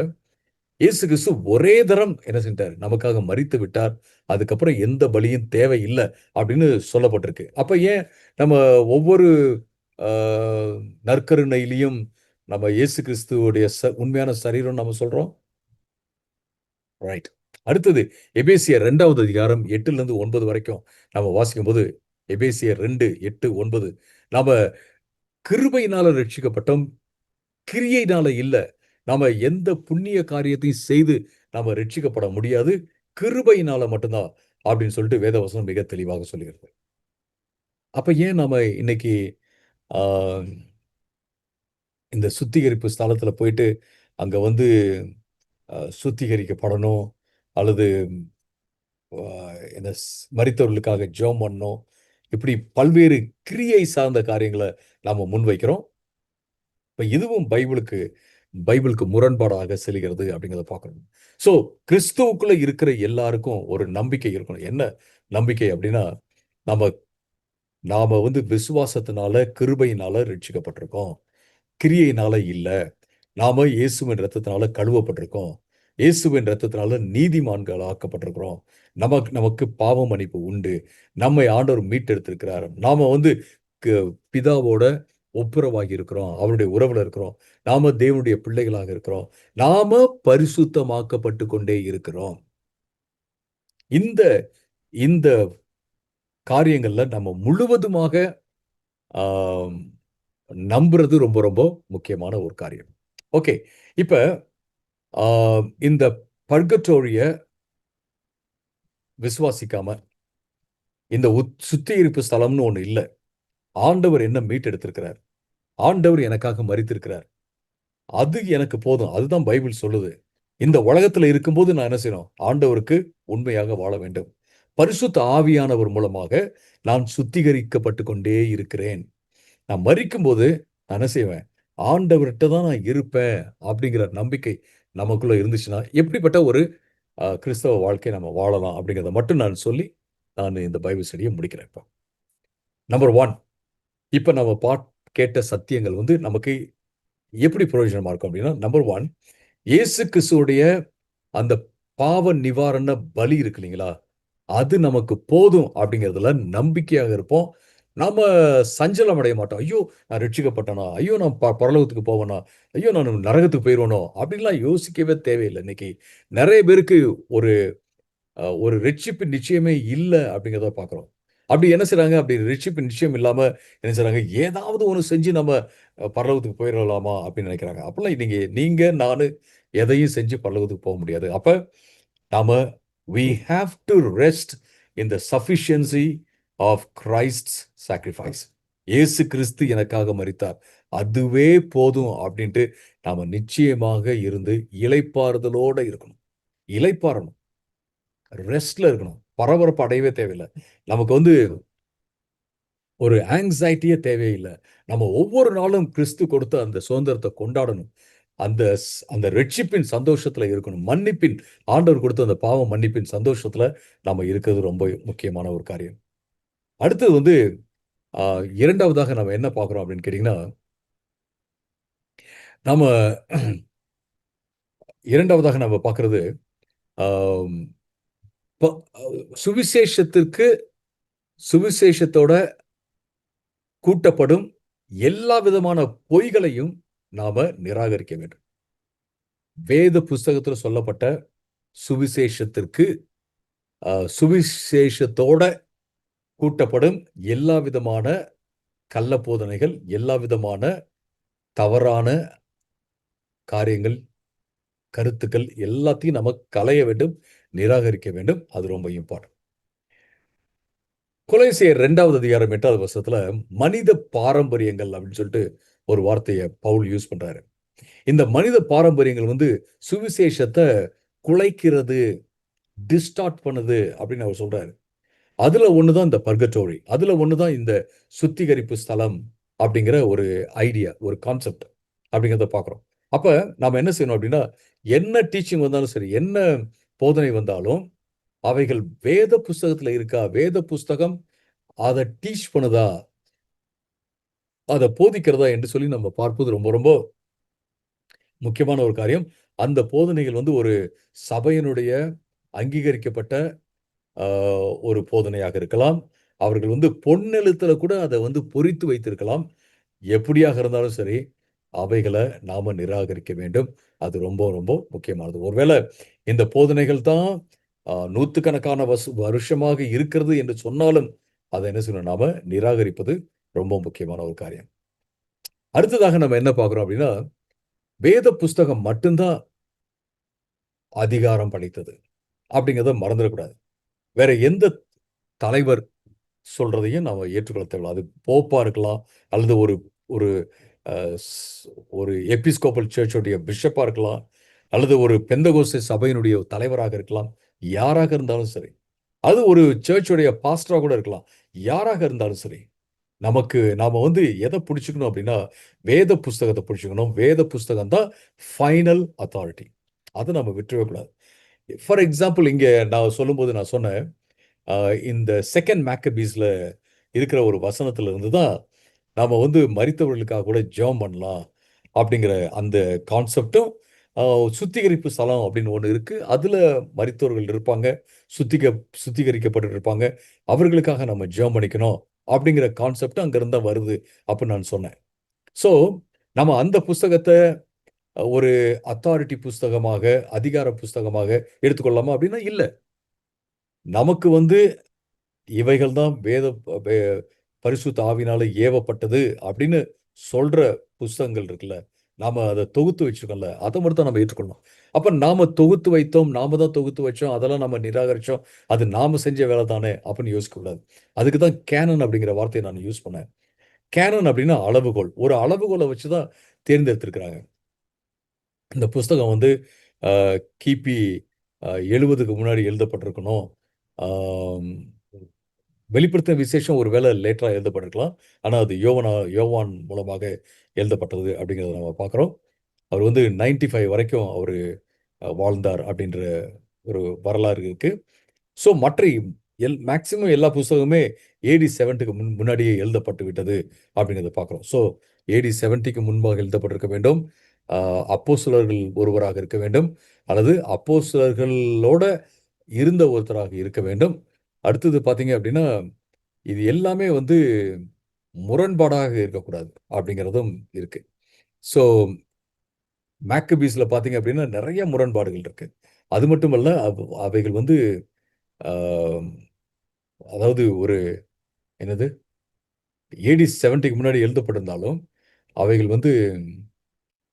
இயேசு கிறிஸ்து ஒரே தரம் என்ன செஞ்ட்டார்? நமக்காக மரித்து விட்டார். அதுக்கப்புறம் எந்த பலியும் தேவையில்ல அப்படின்னு சொல்லப்பட்டிருக்கு. அப்ப ஏன் நம்ம ஒவ்வொரு அ நற்கருணையிலயும் நம்ம இயேசு கிறிஸ்துவுடைய உண்மையான சரீரம்னு நம்ம சொல்றோம்? ரைட். அடுத்தது எபேசியர் 2வது அதிகாரம் 8லிருந்து 9 வரைக்கும் நம்ம வாசிக்கும்போது, எபேசியர் 2, 8, 9 நாம கிருபையினால ரட்சிக்கப்பட்டோம். கிரியையினால இல்ல. நாம எந்த புண்ணிய காரியத்தையும் செய்து நாம ரட்சிக்கப்பட முடியாது. கிருபையினால மட்டும் தான் அப்படின்னு சொல்லிட்டு வேதவசனம் மிக தெளிவாக சொல்லுகிறது. அப்ப ஏன் நாம இன்னைக்கு ஆ இந்த சுத்திகரிப்பு ஸ்தலத்துல போயிட்டு அங்க வந்து சுத்திகரிக்கப்படணும் அல்லது அ என்ன மரித்தவர்களுக்காக ஜெபம் பண்ணணும். இப்படி பல்வேறு கிரியை சார்ந்த காரியங்கள நாம முன்வைக்கிறோம். இப்ப இதுவும் பைபிளுக்கு முரண்பாடாக செல்கிறது அப்படிங்கிறத பார்க்கணும். ஸோ கிறிஸ்துவுக்குள்ள இருக்கிற எல்லாருக்கும் ஒரு நம்பிக்கை இருக்கணும். என்ன நம்பிக்கை அப்படின்னா, நாம நாம வந்து விசுவாசத்தினால, கிருபையினால ரட்சிக்கப்பட்டிருக்கோம். கிரியையினால இல்ல. நாம இயேசுவின் இரத்தத்தினால கழுவப்பட்டிருக்கோம். இயேசுவின் இரத்தத்தினால நீதிமான்கள் ஆக்கப்பட்டிருக்கிறோம். நமக்கு பாவ மன்னிப்பு உண்டு. நம்மை ஆண்டவர் மீட்டெடுத்திருக்கிறார். நாம வந்து க பிதாவோட ஒப்புரவாகி இருக்கிறோம். அவருடைய உறவுல இருக்கிறோம். நாம தேவனுடைய பிள்ளைகளாக இருக்கிறோம். நாம பரிசுத்தமாக்கப்பட்டுக் கொண்டே இருக்கிறோம். இந்த இந்த காரியங்கள்ல நம்ம முழுவதுமாக ஆ நம்புறது ரொம்ப ரொம்ப முக்கியமான ஒரு காரியம். ஓகே. இப்ப ஆ இந்த பர்கட்டோரிய விசுவாசிக்காம, இந்த சுத்திகரிப்பு ஸ்தலம்னு ஒண்ணு இல்ல. ஆண்டவர் என்ன மீட்டெடுத்திருக்கிறார். ஆண்டவர் எனக்காக மரித்திருக்கிறார். அது எனக்கு போதும். அதுதான் பைபிள் சொல்லுது. இந்த உலகத்துல இருக்கும்போது நான் என்ன செய்யணும்? ஆண்டவருக்கு உண்மையாக வாழ வேண்டும். பரிசுத்த ஆவியானவர் மூலமாக நான் சுத்திகரிக்கப்பட்டுக் கொண்டே இருக்கிறேன். நான் மரிக்கும்போது நான் என்ன செய்வேன்? ஆண்டவர்ட்ட தான் நான் இருப்பேன் அப்படிங்கிற நம்பிக்கை நமக்குள்ள இருந்துச்சுன்னா, எப்படிப்பட்ட ஒரு கிறிஸ்தவ வாழ்க்கைய நம்ம வாழலாம் அப்படிங்கிறத மட்டும் நான் சொல்லி, நான் இந்த பைபிள் ஸ்டடிய முடிக்கிறேன் இப்போ. நம்பர் 1 இப்ப நம்ம கேட்ட சத்தியங்கள் வந்து நமக்கு எப்படி பிரயோஜனமா இருக்கும் அப்படின்னா, நம்பர் 1 இயேசு கிறிஸ்துவுடைய அந்த பாவ நிவாரண பலி இருக்கு இல்லைங்களா, அது நமக்கு போதும் அப்படிங்கிறதுல நம்பிக்கையாக இருப்போம். நாம சஞ்சலம் அடைய மாட்டோம். ஐயோ! நான் ரட்சிக்கப்பட்டனா? ஐயோ! நான் பரலோகத்துக்கு போவேனா? ஐயோ! நான் நரகத்துக்கு போயிருவேனோ? அப்படின்லாம் யோசிக்கவே தேவையில்ல. இன்னைக்கு நெறைய பேருக்கு ஒரு ஒரு ரட்சிப்பின் நிச்சயமே இல்ல அப்படிங்கிறத பார்க்கிறோம். அப்படி என்ன செய்றாங்க? அப்படி ரட்சிப்பின் நிச்சயம் இல்லாம என்ன செய்றாங்க? ஏதாவது ஒண்ணு செஞ்சு நம்ம பரலோகத்துக்கு போயிரலாமா அப்படின்னு நினைக்கிறாங்க. அப்பல்லாம் நீங்க நீங்க, நானு எதையும் செஞ்சு பரலோகத்துக்கு போ முடியாது. அப்ப நாம we have to rest in the sufficiency of Christ's sacrifice. இயேசு கிறிஸ்து எனக்காக மரித்தார். அதுவே போதும் அப்படின்ட்டு நாம நிச்சயமாக இருந்து இளைப்பாறுதலோட இருக்கணும். இளைப்பாறணும். ரெஸ்ட்ல இருக்கணும். பரபரப்பு அடையவே தேவையில்ல. நமக்கு வந்து ஒரு ஆங்ஸைட்டியே தேவையில்ல. நம்ம ஒவ்வொரு நாளும் கிறிஸ்து கொடுத்த அந்த சுதந்திரத்த கொண்டாடணும். அந்த ரட்சிப்பின் சந்தோஷத்துல இருக்கணும். மன்னிப்பின் ஆண்டவர் கொடுத்த அந்த பாவ மன்னிப்பின் சந்தோஷத்துல நாம இருக்கிறது ரொம்ப முக்கியமான ஒரு காரியம். அடுத்தது வந்து அ 2வதாக நம்ம என்ன பார்க்கிறோம் அப்படின்னு கேட்டீங்கன்னா, நாம 2வதாக நம்ம பார்க்கிறது, ஆம் ப சுவிசேஷத்திற்கு சுவிசேஷத்தோட கூட்டப்படும் எல்லா விதமான பொய்களையும் நாம நிராகரிக்க வேண்டும். வேத புஸ்தகத்துல சொல்லப்பட்ட சுவிசேஷத்திற்கு சுவிசேஷத்தோட கூட்டப்படும் எல்லா விதமான கள்ள போதனைகள், எல்லா விதமான தவறான காரியங்கள், கருத்துக்கள் எல்லாத்தையும் நம்ம களைய வேண்டும், நிராகரிக்க வேண்டும். அது ரொம்ப இம்பார்ட்டன்ட். கொலோசியர் 2வது அதிகாரம் 8வது வசனத்துல மனித பாரம்பரியங்கள் அப்படின்னு சொல்லிட்டு ஒரு வார்த்தைய பவுல் யூஸ் பண்றாரு. இந்த மனித பாரம்பரியங்கள் வந்து சுவிசேஷத்த குலைக்கிறது, டிஸ்டார்ட் பண்ணுது அப்படின்னு அவர் சொல்றாரு. அதுல ஒண்ணு தான் இந்த பர்கட்டோரி. அதுல ஒண்ணு தான் இந்த சுத்திகரிப்பு ஸ்தலம் அப்படிங்கிற ஒரு ஐடியா, ஒரு கான்செப்ட் அப்படிங்கிறத பார்க்கிறோம். அப்ப நாம என்ன செய்யணும் அப்படின்னா, என்ன டீச்சிங் வந்தாலும் சரி, என்ன போதனை வந்தாலும், அவைகள் வேத புஸ்தகத்துல இருக்கா? வேத புஸ்தகம் அத டீச் பண்ணுதா? அத போதிக்கிறதா? என்று சொல்லி நம்ம பார்ப்பது ரொம்ப ரொம்ப முக்கியமான ஒரு காரியம். அந்த போதனைகள் வந்து ஒரு சபையினுடைய அங்கீகரிக்கப்பட்ட அ ஒரு போதனையாக இருக்கலாம். அவர்கள் வந்து பொன்னெழுத்துல கூட அத வந்து பொறித்து வைத்திருக்கலாம். எப்படியாக இருந்தாலும் சரி, அவைகள நாம நிராகரிக்க வேண்டும். அது ரொம்ப ரொம்ப முக்கியமானது. ஒருவேள இந்த போதனைகள் தான் நூத்துக்கணக்கான வருஷமாக இருக்கிறது என்று சொன்னாலும், அத என்ன செய்யணும் நாம நிராகரிப்பது ரொம்ப முக்கியமான ஒரு காரியம். அடுத்ததாக நம்ம என்ன பார்க்கிறோம் அப்படின்னா, வேத புஸ்தகம் மட்டும் தான் அதிகாரம் படைத்தது. அப்படிங்கிறத மறந்துடக்கூடாது. வேற எந்த தலைவர் சொல்றதையும் நாம ஏற்றுக்கொள்ள தேவையில்ல. அது போப்பா இருக்கலாம், அல்லது ஒரு ஒரு அ ஸ் ஒரு எபிஸ்கோபல் சர்ச் உடைய பிஷப்பா இருக்கலாம், அல்லது ஒரு பெந்தகோஸ்தே சபையினுடைய தலைவராக இருக்கலாம். யாராக இருந்தாலும் சரி. அது ஒரு சர்ச் உடைய பாஸ்டரா கூட இருக்கலாம். யாராக இருந்தாலும் சரி. நாம வந்து எத புடிச்சுக்கணும் அப்டின்னா, வேத புஸ்தகத்த புடிச்சுக்கணும். வேத புஸ்தகம் தான் ஃபைனல் அத்தாரிட்டி. அத நம்ம விட்டுறவே கூடாது. ஃபார் எக்ஸாம்பிள் இங்க நான் சொல்லும்போது நான் சொன்னேன். அ இந்த 2 மேக்கபீஸ்ல இருக்கிற ஒரு வசனத்துல இருந்து தான், நாம வந்து மரித்தவர்களுக்காக கூட ஜெபம் பண்ணலாம். அப்படிங்கிற அந்த கான்செப்டும், அ சுத்திகரிப்பு ஸ்தலம் அப்படின்னு ஒண்ணு இருக்கு. அதுல மரித்தோர்கள் இருப்பாங்க. சுத்திகரிக்கப்பட்டு இருப்பாங்க. அவர்களுக்காக நம்ம ஜெபம் பண்ணிக்கணும். அப்படிங்கிற கான்செப்ட் அங்கிருந்து தான் வருது அப்படின்னு நான் சொன்னேன். ஸோ, நம்ம அந்த புஸ்தகத்த ஒரு அத்தாரிட்டி புஸ்தகமாக, அதிகார புஸ்தகமாக எடுத்துக்கொள்ளலாமா அப்படின்னா, இல்ல. நமக்கு வந்து இவைகள் தான் வேத வே பரிசுத்த ஆவியினால ஏவப்பட்டது அப்படின்னு சொல்ற புஸ்தகங்கள் இருக்குல்ல. நாம அத தொகுத்து வச்சிருக்கோம்ல. அத மட்டும் தான் நம்ம ஏற்றுக்கொள்ளணும். அப்ப நாம தொகுத்து வைத்தோம். நாம தான் தொகுத்து வச்சோம். அதெல்லாம் நம்ம நிராகரிச்சோம். அது நாம செஞ்ச வேலை தானே அப்படின்னு யோசிக்கக்கூடாது. அதுக்கு தான் கேனன் அப்படிங்கிற வார்த்தைய நான் யூஸ் பண்ணேன். கேனன் அப்படின்னா அளவுகோல். ஒரு அளவுகோல வச்சு தான் தேர்ந்தெடுத்திருக்கிறாங்க. இந்த புஸ்தகம் வந்து அ கிபி 70க்கு முன்னாடி எழுதப்பட்டிருக்கணும். ஆம். வெளிப்படுத்தின விசேஷம் ஒரு வேள லேட்டரா எழுதப்பட்டிருக்கலாம். ஆனா, அது யோவான் மூலமாக எழுதப்பட்டது அப்படிங்கிறத நம்ம பார்க்கிறோம். அவர் வந்து 95 வரைக்கும் அவரு வாழ்ந்தார் அப்படின்ற ஒரு வரலாறு இருக்கு. ஸோ மற்ற மேக்ஸிமம் எல்லா புஸ்தகமுமே ஏடி 70க்கு முன்னாடியே எழுதப்பட்டு விட்டது அப்படிங்கிறத பார்க்கிறோம். ஸோ ஏடி 70க்கு முன்பாக எழுதப்பட்டிருக்க வேண்டும். அப்போஸ்தலர்கள் ஒருவராக இருக்க வேண்டும், அல்லது அப்போஸ்தலர்களோட இருந்த ஒருத்தராக இருக்க வேண்டும். அடுத்தது பார்த்தீங்க அப்படின்னா, இது எல்லாமே வந்து முரண்பாடாக இருக்கக்கூடாது அப்படிங்கிறதும் இருக்கு. ஸோ மேக்கபீஸ்ல பார்த்தீங்க அப்படின்னா, நெறைய முரண்பாடுகள் இருக்கு. அது மட்டுமல்ல, அவைகள் வந்து அ அதாவது ஒரு என்னது ஏடி 70க்கு முன்னாடி எழுதப்பட்டிருந்தாலும், அவைகள் வந்து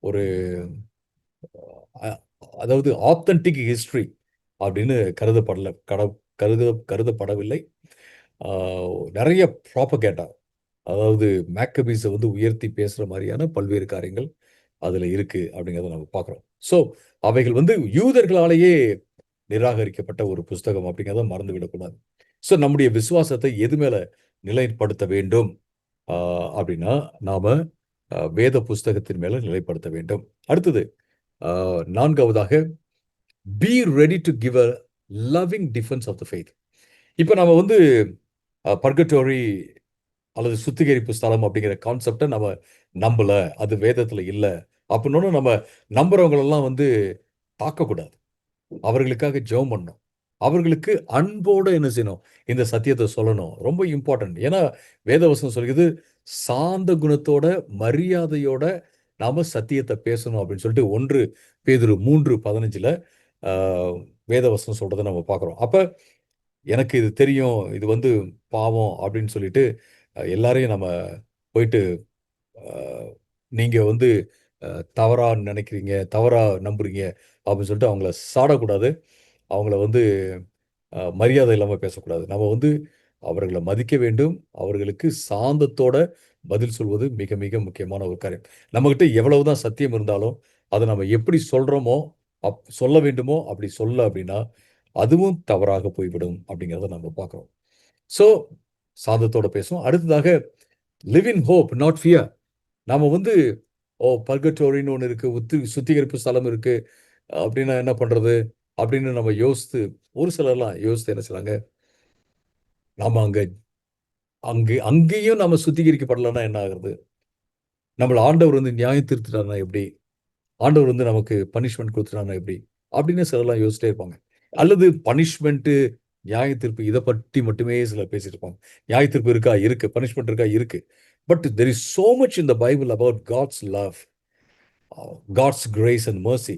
ஒரு அ அதாவது ஆத்தென்டிக் ஹிஸ்டரி அப்படின்னு கருதப்படவில்லை. ஆ நெறைய ப்ராபகேண்டா, அதாவது மேக்கபீஸ வந்து உயர்த்தி பேசுற மாரியான பல்வேறு காரியங்கள் அதுல இருக்கு அப்படிங்கிறத நம்ம பார்க்கிறோம். ஸோ அவைகள் வந்து யூதர்களாலேயே நிராகரிக்கப்பட்ட ஒரு புஸ்தகம் அப்படிங்கிறத மறந்துவிடக்கூடாது. ஸோ நம்முடைய விசுவாசத்தை எது மேல நிலைப்படுத்த வேண்டும் ஆ அப்படின்னா, நாம வேத புஸ்தகத்தின் மேல நிலைப்படுத்த வேண்டும். அடுத்தது 4வதாக be ready to give a loving defence of the faith. இப்ப நாம வந்து பர்கட்டோரி அல்லது சுத்திகரிப்பு ஸ்தலம் அப்படிங்கிற கான்செப்ட நம்ம நம்பல. அது வேதத்துல இல்ல. அப்படின்னோன நம்ம நம்புறவங்களெல்லாம் வந்து தாக்கக்கூடாது. அவர்களுக்காக ஜெபம் பண்ணணும். அவர்களுக்கு அன்போட என்ன செய்யணும்? இந்த சத்தியத்த சொல்லணும். ரொம்ப இம்பார்ட்டன்ட். ஏன்னா, வேதவசனம் சொல்லுகிறது, சாந்த குணத்தோட, மரியாதையோட நாம சத்தியத்த பேசணும் அப்படின்னு சொல்லிட்டு 1 பேதுரு 3:15ல ஆ வேதவசனம் சொல்றத நம்ம பார்க்கிறோம். அப்ப எனக்கு இது தெரியும். இது வந்து பாவம் அப்படின்னு சொல்லிட்டு எல்லாரையும் நம்ம போயிட்டு அ நீங்க வந்து அ தவறா நினைக்கிறீங்க, தவறா நம்புறீங்க அப்படின்னு சொல்லிட்டு அவங்கள சாடக்கூடாது. அவங்கள வந்து மரியாதை இல்லாம பேசக்கூடாது. நம்ம வந்து அவர்கள மதிக்க வேண்டும். அவர்களுக்கு சாந்தத்தோட பதில் சொல்வது மிக, மிக முக்கியமான ஒரு காரியம். நம்மகிட்ட எவ்வளவுதான் சத்தியம் இருந்தாலும், அத நம்ம எப்படி சொல்றோமோ, சொல்ல வேண்டுமோ அப்படி சொல்ல அப்படின்னா, அதுவும் தவறாக போய்விடும் அப்படிங்கிறத நம்ம பார்க்கிறோம். ஸோ சாந்தத்தோட பேசணும். அடுத்ததாக live in hope not fear. நாம வந்து பர்கட்டோரின்னு ஒண்ணு இருக்கு. சுத்திகரிப்பு ஸ்தலம் இருக்கு. அப்படின்னா என்ன பண்றது? அப்படின்னு நம்ம யோசித்து ஒரு சிலர்லாம் யோசித்து என்ன செய்றாங்க, நாம அங்கேயும் நம்ம சுத்திகரிக்கப்படலன்னா என்ன ஆகுறது? நம்மள ஆண்டவர் வந்து நியாயம் தீர்த்துட்டார்னா எப்படி? ஆண்டவர் வந்து நமக்கு பனிஷ்மென்ட் குடுத்துட்டார்னா எப்படி? அப்படின்னு சிலர்லாம் யோசிச்சிட்டே இருப்பாங்க. அல்லது பனிஷ்மென்ட், நியாய தீர்ப்பு இத பத்தி மட்டுமே சிலர் பேசிட்டு இருப்பாங்க. நியாய தீர்ப்பு இருக்கா? இருக்கு. பனிஷ்மென்ட் இருக்கா? இருக்கு. But there is so much in the Bible about God's love, God's grace and mercy.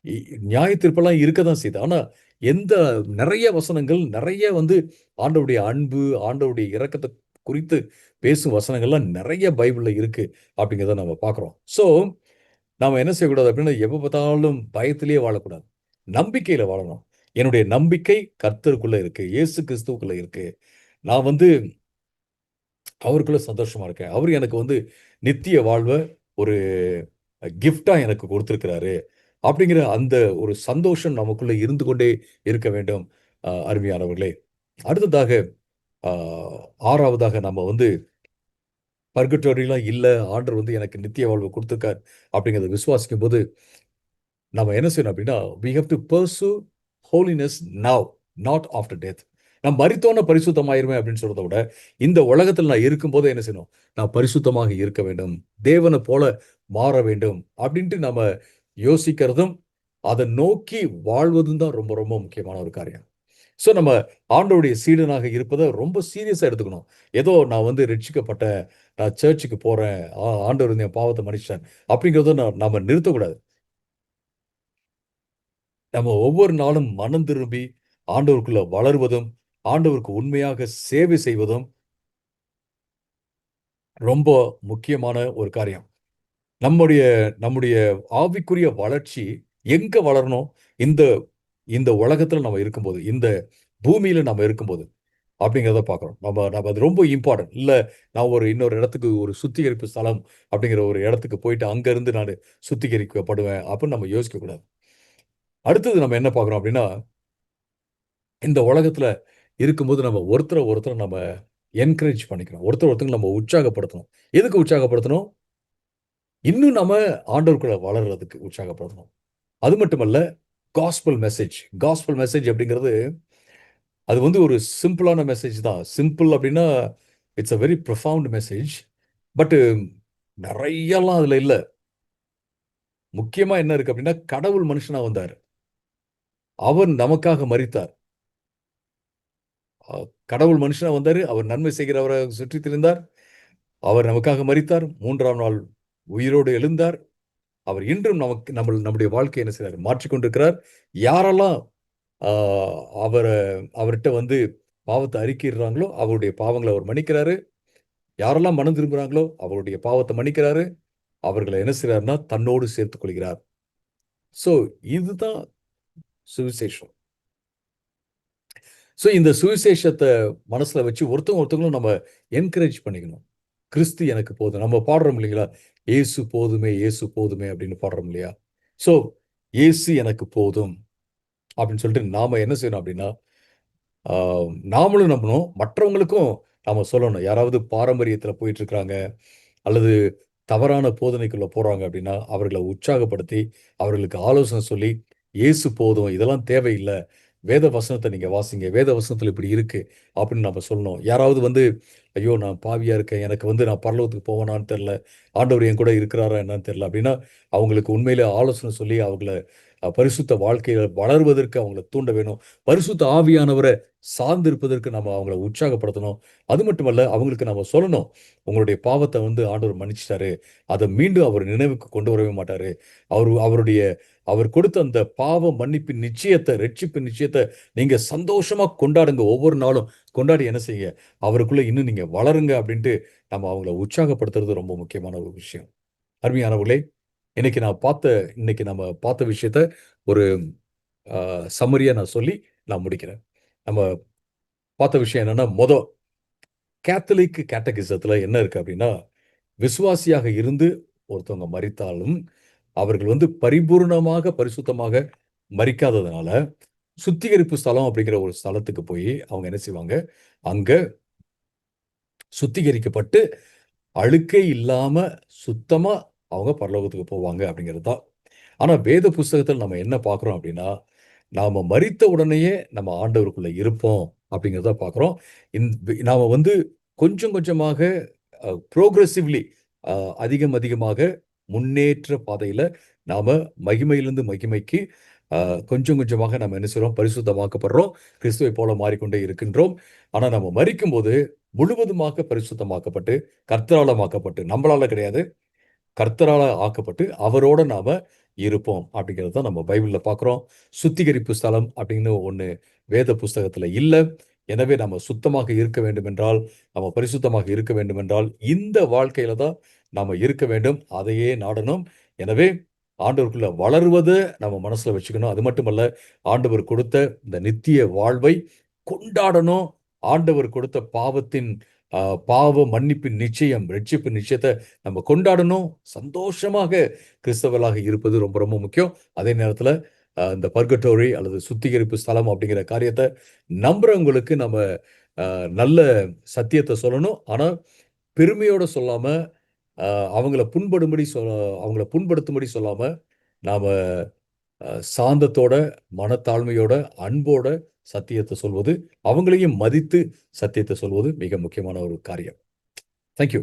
இ நியாய தீர்ப்பெல்லாம் இருக்க தான் செய்யுது. ஆனா, எந்த நெறைய வசனங்கள், நெறைய வந்து ஆண்டவருடைய அன்பு, ஆண்டவருடைய இரக்கத்த குறித்து பேசும் வசனங்கள்லாம் நெறைய பைபிள்ல இருக்கு, அப்படிங்கிறத நம்ம பார்க்கிறோம். ஸோ, நாம என்ன செய்யக்கூடாது அப்படின்னா, எப்ப பார்த்தாலும் பயத்திலேயே வாழக்கூடாது. நம்பிக்கையில வாழணும். என்னுடைய நம்பிக்கை கர்த்தருக்குள்ள இருக்கு. இயேசு கிறிஸ்துவுக்குள்ள இருக்கு. நான் வந்து அவருக்குள்ள சந்தோஷமா இருக்கேன். அவரு எனக்கு வந்து நித்திய வாழ்வ ஒரு கிஃப்ட்டா எனக்கு குடுத்திருக்கிறாரு. அப்படிங்கிற அந்த ஒரு சந்தோஷம் நமக்குள்ள இருந்து கொண்டே இருக்க வேண்டும். அருமையானவர்களே. அடுத்ததாக ஆ 6வதாக நம்ம வந்து பர்கட்டோரிலாம் இல்ல. ஆண்டவர் வந்து எனக்கு நித்திய வாழ்வு குடுத்திருக்கார் அப்படிங்கிறத விசுவாசிக்கும்போது, நம்ம என்ன செய்யணும் அப்படின்னா, we have to pursue holiness now, not after death. நான் மரித்தோன பரிசுத்தமாயிருவேன் அப்படின்னு சொல்றத விட, இந்த உலகத்துல நான் இருக்கும்போதே என்ன செய்யணும்? நான் பரிசுத்தமாக இருக்க வேண்டும். தேவன போல மாற வேண்டும் அப்படின்ட்டு நம்ம யோசிக்கிறதும், அத நோக்கி வாழ்வதும் தான் ரொம்ப ரொம்ப முக்கியமான ஒரு காரியம். ஸோ நம்ம ஆண்டவருடைய சீடனாக இருப்பத ரொம்ப சீரியஸா எடுத்துக்கணும். ஏதோ நான் வந்து ரட்சிக்கப்பட்டேன், நான் சர்ச்சுக்கு போறேன், ஆண்டவர் வந்து என் பாவத்த மன்னிச்சுட்டார் அப்படிங்கிறத நாம நிறுத்தக்கூடாது. நம்ம ஒவ்வொரு நாளும் மனம் திரும்பி ஆண்டவருக்குள்ள வளருவதும், ஆண்டவருக்கு உண்மையாக சேவை செய்வதும் ரொம்ப முக்கியமான ஒரு காரியம். நம்முடைய நம்முடைய ஆவிக்குரிய வளர்ச்சி எங்க வளரணும்? இந்த இந்த உலகத்துல நம்ம இருக்கும்போது, இந்த பூமியில நம்ம இருக்கும்போது அப்படிங்கிறத பார்க்குறோம். நம்ம நம்ம அது ரொம்ப இம்பார்ட்டன்ட். இல்ல நான் ஒரு இன்னொரு இடத்துக்கு ஒரு சுத்திகரிப்பு ஸ்தலம் அப்படிங்கிற ஒரு இடத்துக்கு போயிட்டு அங்க இருந்து நானு சுத்திகரிக்கப்படுவேன் அப்படின்னு நம்ம யோசிக்கக்கூடாது. அடுத்தது நம்ம என்ன பார்க்குறோம் அப்படின்னா, இந்த உலகத்துல இருக்கும்போது நம்ம ஒருத்தர ஒருத்தர் நம்ம என்கரேஜ் பண்ணிக்கணும். ஒருத்தங்கள நம்ம உற்சாகப்படுத்தணும். எதுக்கு உற்சாகப்படுத்தணும்? இன்னும் நம்ம ஆண்டவருக்குள்ள வளர்றதுக்கு உற்சாகப்படுத்தணும். அது மட்டுமல்ல, காஸ்பல் மெசேஜ். காஸ்பல் மெசேஜ் அப்படிங்கிறது, அது வந்து ஒரு சிம்பிளான மெசேஜ் தான். சிம்பிள் அப்படின்னா, it's a very profound message. But நெறையலாம் அதுல இல்ல. முக்கியமா என்ன இருக்கு அப்படின்னா, கடவுள் மனுஷனா வந்தார். அவர் நமக்காக மரித்தார். கடவுள் மனுஷனா வந்தாரு. அவர் நன்மை செய்கிறவரை சுற்றித் திரிந்தார். அவர் நமக்காக மரித்தார். 3ஆம் நாள் உயிரோடு எழுந்தார். அவர் இன்றும் நமக்கு நம்முடைய வாழ்க்கையை என்ன செய்றாரு? மாற்றிக் கொண்டிருக்கிறார். யாரெல்லாம் ஆ அவர அவர்ட்ட வந்து பாவத்த அறிக்கையிடுறாங்களோ, அவருடைய பாவங்கள அவர் மன்னிக்கிறாரு. யாரெல்லாம் மனம் திரும்புறாங்களோ, அவருடைய பாவத்த மன்னிக்கிறாரு. அவர்கள என்ன செய்றாருன்னா, தன்னோடு சேர்த்துக் கொள்கிறார். ஸோ இதுதான் சுவிசேஷம். ஸோ இந்த சுவிசேஷத்த மனசுல வச்சு ஒருத்தவங்களும் நம்ம என்கரேஜ் பண்ணிக்கணும். கிறிஸ்து எனக்கு போதும். நம்ம பாடுறோம் இல்லைங்களா? "இயேசு போதுமே, இயேசு போதுமே" அப்படின்னு பாடுறோம் இல்லையா? ஸோ "இயேசு எனக்கு போதும்" அப்படின்னு சொல்லிட்டு நாம என்ன செய்யணும் அப்படின்னா, ஆ நாமளும் நம்பணும். மற்றவங்களுக்கும் நாம சொல்லணும். யாராவது பாரம்பரியத்துல போயிட்டுருக்காங்க, அல்லது தவறான போதனைக்குள்ள போறாங்க அப்படின்னா, அவர்கள உற்சாகப்படுத்தி, அவர்களுக்கு ஆலோசனை சொல்லி, "இயேசு போதும். இதெல்லாம் தேவையில்ல. வேத வசனத்த நீங்க வாசிங்க. வேத வசனத்துல இப்படி இருக்கு." அப்படின்னு நம்ம சொல்லணும். யாராவது வந்து, "ஐயோ! நான் பாவியா இருக்கேன். எனக்கு வந்து நான் பரலோகத்துக்கு போவேனான்னு தெரியல. ஆண்டவர் என் கூட இருக்கிறாரா என்னன்னு தெரியல." அப்படின்னா, அவங்களுக்கு உண்மையிலே ஆலோசனை சொல்லி, அவங்கள பரிசுத்த வாழ்க்கையில வளருவதற்கு அவங்கள தூண்ட வேணும். பரிசுத்த ஆவியானவர சார்ந்து இருப்பதற்கு நம்ம அவங்கள உற்சாகப்படுத்தணும். அது மட்டுமல்ல, அவங்களுக்கு நம்ம சொல்லணும். "உங்களுடைய பாவத்த வந்து ஆண்டவர் மன்னிச்சுட்டாரு. அத மீண்டும் அவர் நினைவுக்கு கொண்டு வரவே மாட்டாரு. அவருடைய அவர் கொடுத்த அந்த பாவ மன்னிப்பின் நிச்சயத்த, ரட்சிப்பின் நிச்சயத்த நீங்க சந்தோஷமா கொண்டாடுங்க. ஒவ்வொரு நாளும் கொண்டாடி என்ன செய்யுங்க, அவருக்குள்ள இன்னும் நீங்க வளருங்க அப்படின்ட்டு நம்ம அவங்கள உற்சாகப்படுத்துறது ரொம்ப முக்கியமான ஒரு விஷயம். அருமையானவர்களே, இன்னைக்கு நம்ம பார்த்த விஷயத்த ஒரு சம்மரியா நான் சொல்லி நான் முடிக்கிறேன். நம்ம பார்த்த விஷயம் என்னன்னா, கேத்தலிக் கேட்டகிசத்துல என்ன இருக்கு அப்படின்னா, விசுவாசியாக இருந்து ஒருத்தவங்க மரித்தாலும், அவர்கள் வந்து பரிபூரணமாக, பரிசுத்தமாக மரிக்காததுனால, சுத்திகரிப்பு ஸ்தலம் அப்படிங்கிற ஒரு ஸ்தலத்துக்கு போயி, அவங்க என்ன செய்வாங்க, அங்க சுத்திகரிக்கப்பட்டு, அழுக்கே இல்லாம சுத்தமா அவங்க பரலோகத்துக்கு போவாங்க அப்படிங்கிறது தான். ஆனா வேத புஸ்தகத்துல நம்ம என்ன பார்க்கிறோம் அப்படின்னா, நாம மரித்த உடனேயே நம்ம ஆண்டவருக்குள்ள இருப்போம் அப்படிங்கிறத பார்க்கிறோம். நாம வந்து கொஞ்சம் கொஞ்சமாக புரோகிரசிவ்லி அ அதிகம் அதிகமாக முன்னேற்ற பாதையில நாம மகிமையிலிருந்து மகிமைக்கு கொஞ்சம் கொஞ்சமாக நம்ம என்ன செய்றோம்? பரிசுத்தமாக்கப்படுறோம். கிறிஸ்துவைப் போல மாறிக்கொண்டே இருக்கின்றோம். ஆனா நம்ம மரிக்கும்போது முழுவதுமாக பரிசுத்தமாக்கப்பட்டு, கர்த்தராலமாக்கப்பட்டு, நம்மளால கிடையாது. கர்த்தரால ஆக்கப்பட்டு, அவரோட நாம இருப்போம். அப்படிங்கிறது தான் நம்ம பைபிள்ல பார்க்கிறோம். சுத்திகரிப்பு ஸ்தலம் அப்படின்னு ஒண்ணு வேத புஸ்தகத்துல இல்ல. எனவே நம்ம சுத்தமாக இருக்க வேண்டுமென்றால், நம்ம பரிசுத்தமாக இருக்க வேண்டுமென்றால், இந்த வாழ்க்கையில தான் நாம இருக்க வேண்டும். அதையே நாடணும். எனவே ஆண்டவருக்குள்ள வளருவத நம்ம மனசுல வச்சுக்கணும். அது மட்டுமல்ல, ஆண்டவர் கொடுத்த இந்த நித்திய வாழ்வை கொண்டாடணும். ஆண்டவர் கொடுத்த அ பாவ மன்னிப்பின் நிச்சயம், ரட்சிப்பின் நிச்சயத்த நம்ம கொண்டாடணும். சந்தோஷமாக கிறிஸ்தவர்களாக இருப்பது ரொம்ப ரொம்ப முக்கியம். அதே நேரத்தில இந்த பர்கட்டோரி அல்லது சுத்திகரிப்பு ஸ்தலம் அப்படிங்கிற காரியத்த நம்புறவங்களுக்கு நம்ம நல்ல சத்தியத்த சொல்லணும். ஆனா, பெருமையோட சொல்லாம, அ அவங்கள அவங்கள புண்படுத்தும்படி சொல்லாம, நாம சாந்தத்தோட, மனத்தாழ்மையோட, அன்போட சத்தியத்த சொல்வது, அவங்களையும் மதித்து சத்தியத்த சொல்வது மிக முக்கியமான ஒரு காரியம். Thank you.